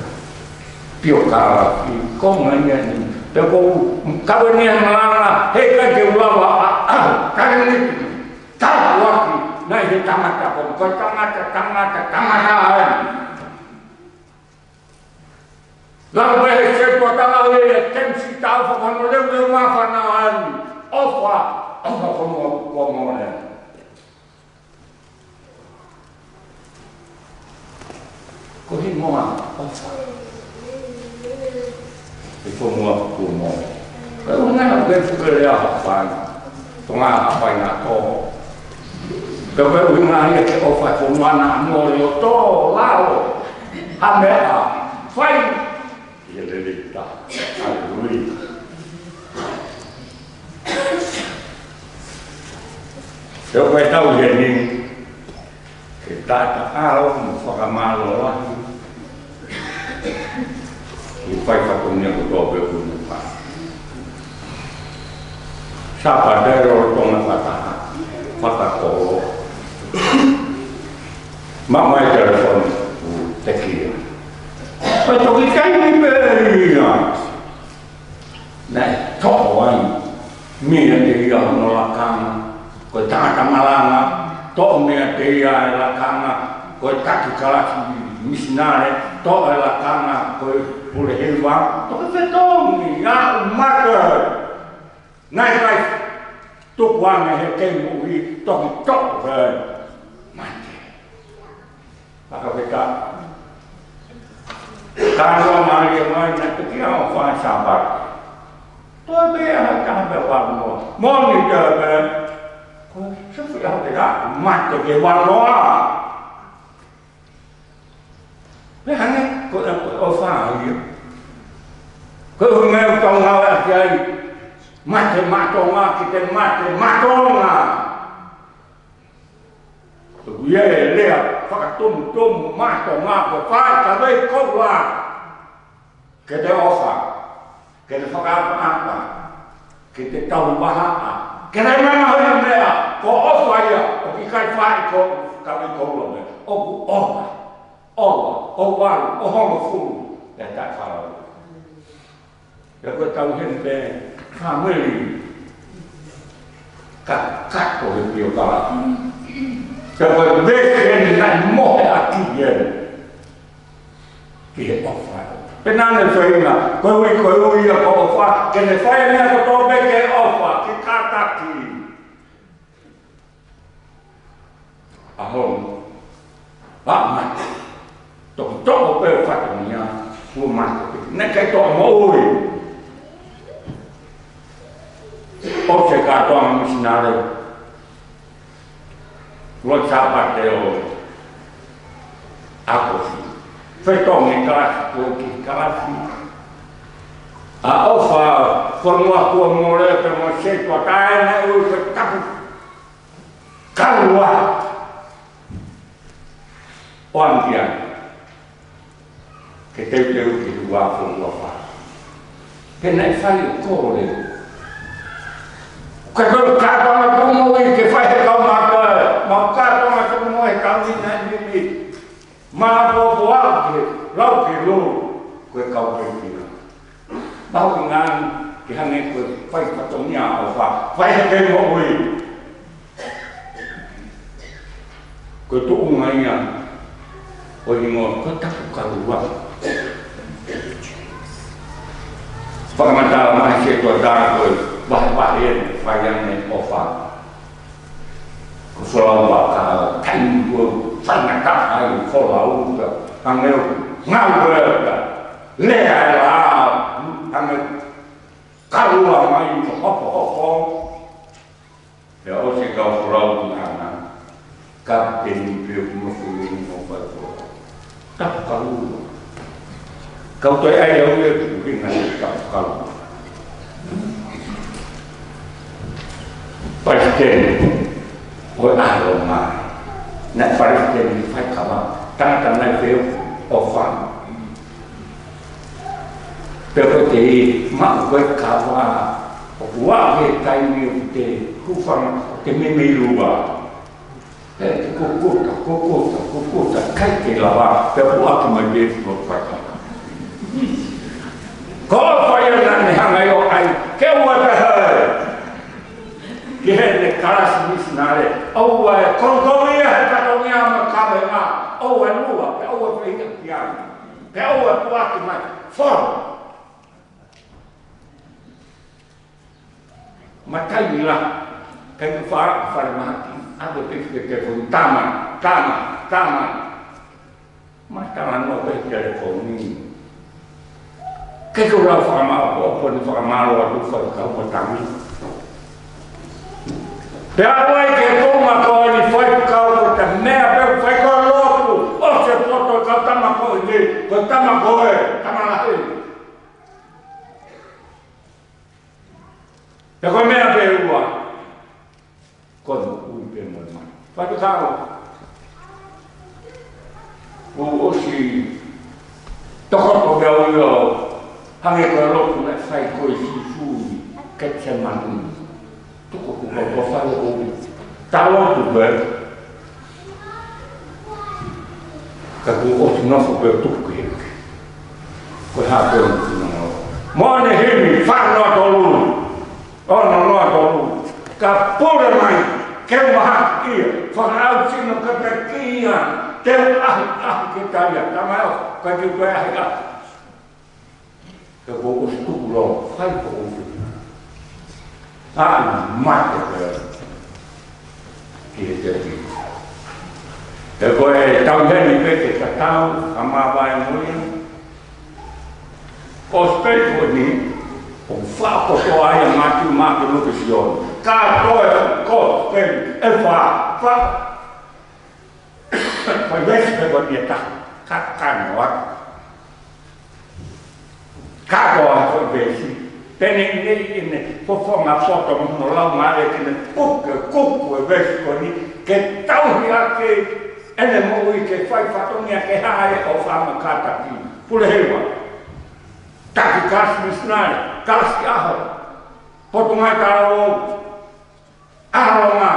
Pio kawa ki konga ia ni. Te kou kawe ni malanga he kai ke ulawa kare ni. Tau waki. Nai he tangata kon. Ko tangata ai. Lalu behe setua tanga ue tensi tau whakano leu mawhana ai. Ofa komo le. Ko hi moa ofa. E ko moa ko moa. Ko o ngā koe whukerea hawhai. Ko ngā hawhai ngā tōho. Ko koe ui ngā hia ke ofa ko mana mōre o tō lao. Ha mea. Whai. Ia lelita. Halleluja. Ko koe tau he ni. Ke tata ao mo whakamalo lahi. I whai whakunia ko tōpe kunu wha. Sapa dero tonga whataha. Whatako. Mamai telefon te kia. Pai toki kai ni peria. Nei, tō ai. Mia te ia hono lakanga. Ko tangata malanga. Tō mea te ia e lakanga, koe taki kalaki misinare, tō e lakanga, koe pule hewa, toke whetongi, ngā umaka. Nai kai, tuku ane he kemu uhi, toki tōku he, mate. Paka wheka. Kānoa maria mai, nā tuki ao whae sabat. Tō e bea ha kāpe wānoa, mōni te bea. Sefu yang tidak mati ke wanoa. Behane ko ofa ya. Ko ngau tong ngau ai. Mati matonga kita mati matonga. Ye lea fakatum matonga ko fai ka dei ko wa. Kita ofa. Kita fakar apa? Kita tahu bahasa. Kena mana hari mea, ko ofa ia, o ki kai whai ko kawi kolo me, o ku owa, o waru, o hongo furu, e tai wharau. Ia koe tau hen pe, whamiri, ka kato he pio kala. Ia koe veke hen nai mohe a ki ien, ki he ofa. Penane whainga, koe ui ia ko ofa, kene whai mea ko tō beke ofa, ki kātaki. Ahon, mati. Toko pe whakamonia, ua mati. Ne kai tō maui. O se kātoa misinare. Ua tāpate o akosi. Whetongi kalasi, kua ki kalasi. A ofa, whanua kua mōre, pe mo se tua taena ui ke tapu. Karua. Oangia. Ke teu ki hua whanua wha. Ke nei whai o kōre. Ke kau kātonga kumo i ke whai he kau maka. Ma kātonga kumo he kau i nei nimi. Ma po ke lau ke lu koe kau kira. Bau ingan ki hange koe whai patongia o wha. Whai he ke mo ui. ko tu ungai ya o ingo ko ta ku kalua pamata ma se ko da ko ba yen fa yang ne o fa ko so ba ka tan ko fa na ka ai ko la u ka ang ne ngau ko ka le ala ang kalua mai ko ho ya o se ka so la u na kapten piu mo fuin mo pa ko tap kalu kau tu ai eu eu dengan tap kalu pasten o aroma na pasten fai kama tan na veu o fan pero te ma ko kawa o wa ke tai mi te ku fan te me lua kukuta, kaikki lava, ja puhuakin viikkoa vaikka. Kolpajan hän ei ole ai keuata höö. Kihenne kalasmisnaale, ouva ja konkomia, katomia ma kavema, ouva luva, ja ouva pihkiaan. Ja ouva puhuakin form. Ma taimilla, käyn farmaatiin. Aku pikir ke taman. Mas taman mau ke telefon ni. Kekau farma apa farma luar tu kau bertanya. Berapa ke kau kau ni foi kau bertanya. Berapa foi kau loku. Oh sesuatu kau tamak kau ini. Kau tamak kau tamak lain. Ya kau mana berubah. Kau Pai kau, o si toko kau yo, hangi kau lo nak sai kau si fui, keceman, toko kau sai o, tahu tu ber, kau o si nopo ber tu kau hampir tu, mana hemi far no tolu, no tolu, kapur mai. Kau mahak ia, faham sih nak katakia, teu kita ya, tamai, kau juga ada. Kau bawa ustuk lo, fai bawa ustuk. Mati kita ni. Kau tahu ni kita tahu, ama bayar mungkin. Ospek ni, fak kau ayam mati lu kesion. Kau fa vesti per dia kakkan wat kau vesti ini forma foto menolak mari kena kuk vesti ni ke tahu dia ke ene mau ke fai fatonya ke hai o fama kata ki pulewa tak kas misnal kas ahal potongan tahu aroma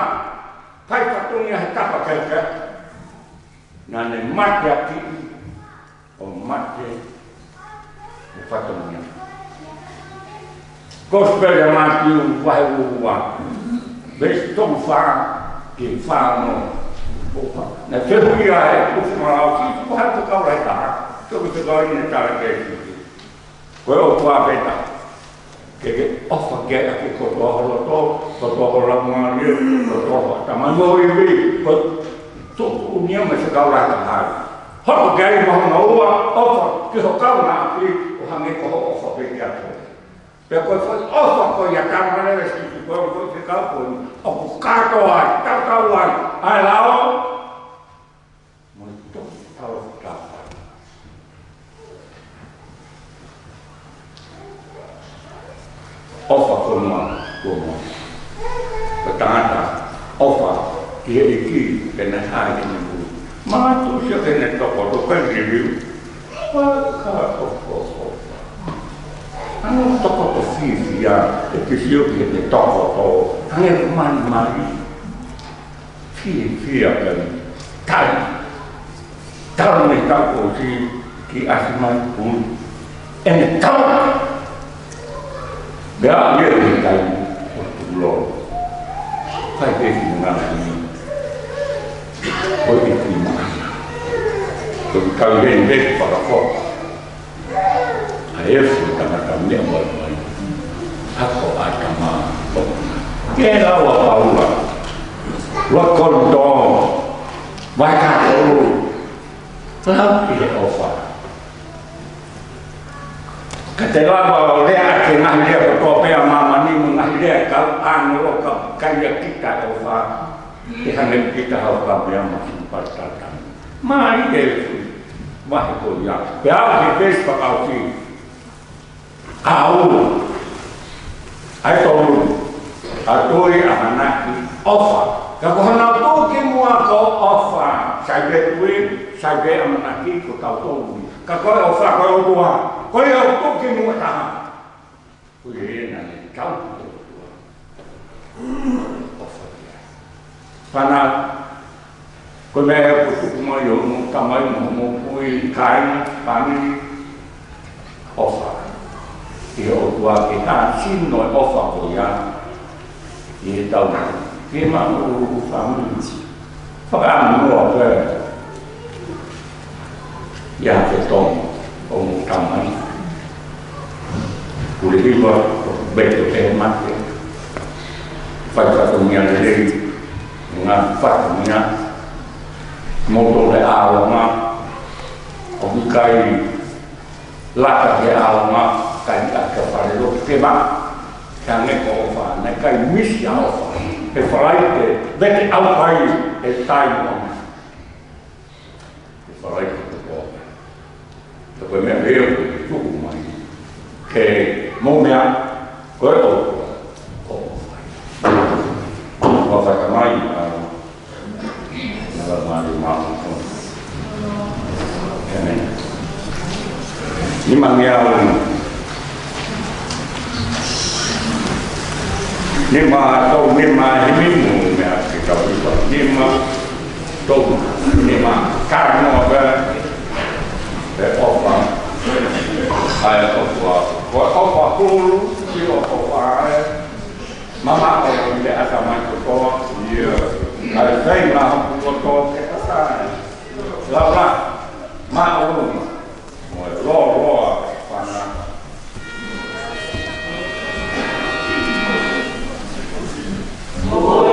pai patunya tapa kerja nane mat yaki o mate patunya gospel ya mati vai uwa bes tom fa ke fa no na febuia e ufma ki pa ka ora ta to ke ga ni ta ke ko o pa beta que ofa que aqui com o ramon o tamanho e tu unia mas kau lah tahar hot gari mau nawa ofa que o kau na aqui o hange ko ofa pe ya pe ko ofa ko ya kamera vesti ko kau pun o kato ai tauan ai lao muito tau ofa como petanda ofa dia iki kena hai ni bu ma tu sia kena to ko kan review ka ofa anu to ko fi ya e ke sio ke ne to ko ane man mari fi ya kan tal ni ta ko si ki asman pun ene tal Gak dia kita waktu belum, saya dengan ini. Koi iti mana. Koi kawin dek para kok. Aefu tangata mea mai. Ako atama. Kera wa paula. Wa kondo. Wa kakolu. Tapi ofa. Katela ba lea ke ngahile ko pe mama ni ngahile ka anu ka kaya kita ofa. Ihan kita harus kami masih percaya. Mari itu, mari koyak. Biar kita sepakat. Kau, aku atoi anak ofa. Kalau hendak tu semua kau ofa. Saya tuin, saya anak itu kau tahu. Kalau ofa kau dua, kau yang tu semua tak. Kau ini kau. Karena kau melihat putuk mayu, kamai mau kui kain kami offer. Ia dua kita sinoi offer koya. Ia tahu kita mahu kami. Fakam mau apa? Ya ketong omong kamai. Boleh dibuat betul hemat. Pada dunia ini. Ngafat punya motor le alma obi kai laka le alma kai ka fare lo tema kane ko fa na kai mis ya o e farai vet au pai e tai no e farai ko to me veo tu mai che mo mea ko o fa mai Lima atau lima himimu ya kita bisa lima atau lima karena apa? Apa? Ayat apa pun siapa apa? Mama orang dia agama itu dia. Ada saya mahu foto kita sana. Lalu mahu lo mana? Oh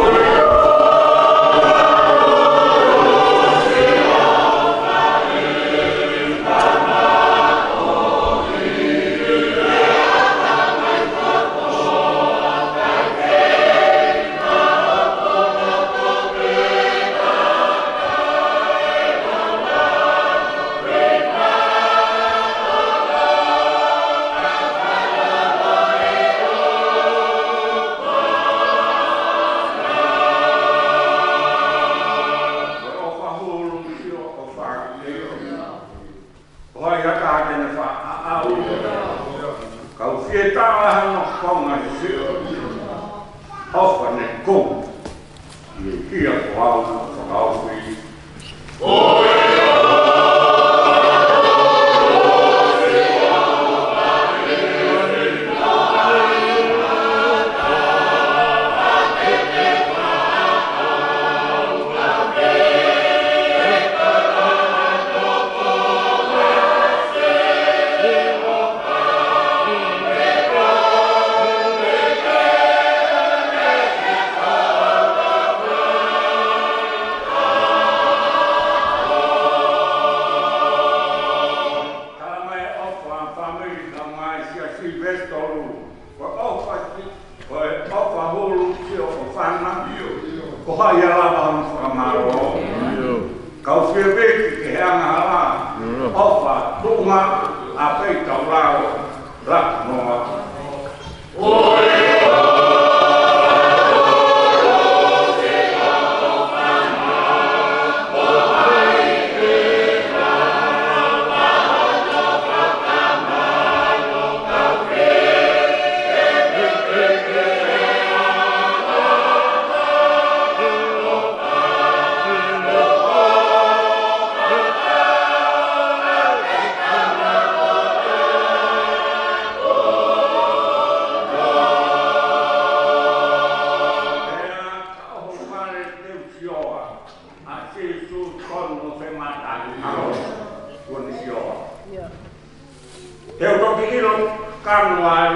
Theo tôi nghĩ nó căn ngoài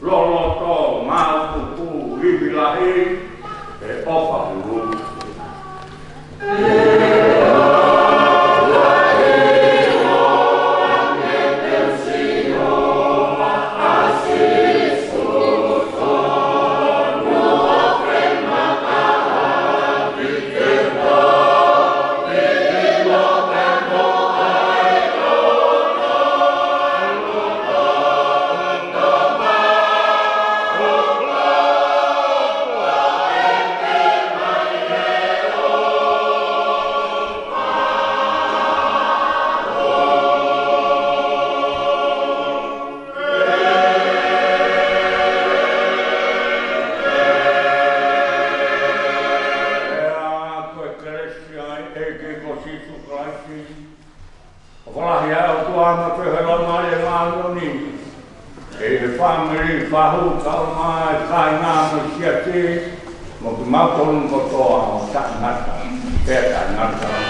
lo to mà phụ đi lại để có phải luôn. Một cái máu con có to sẵn ngắt, kẹt cả ngắt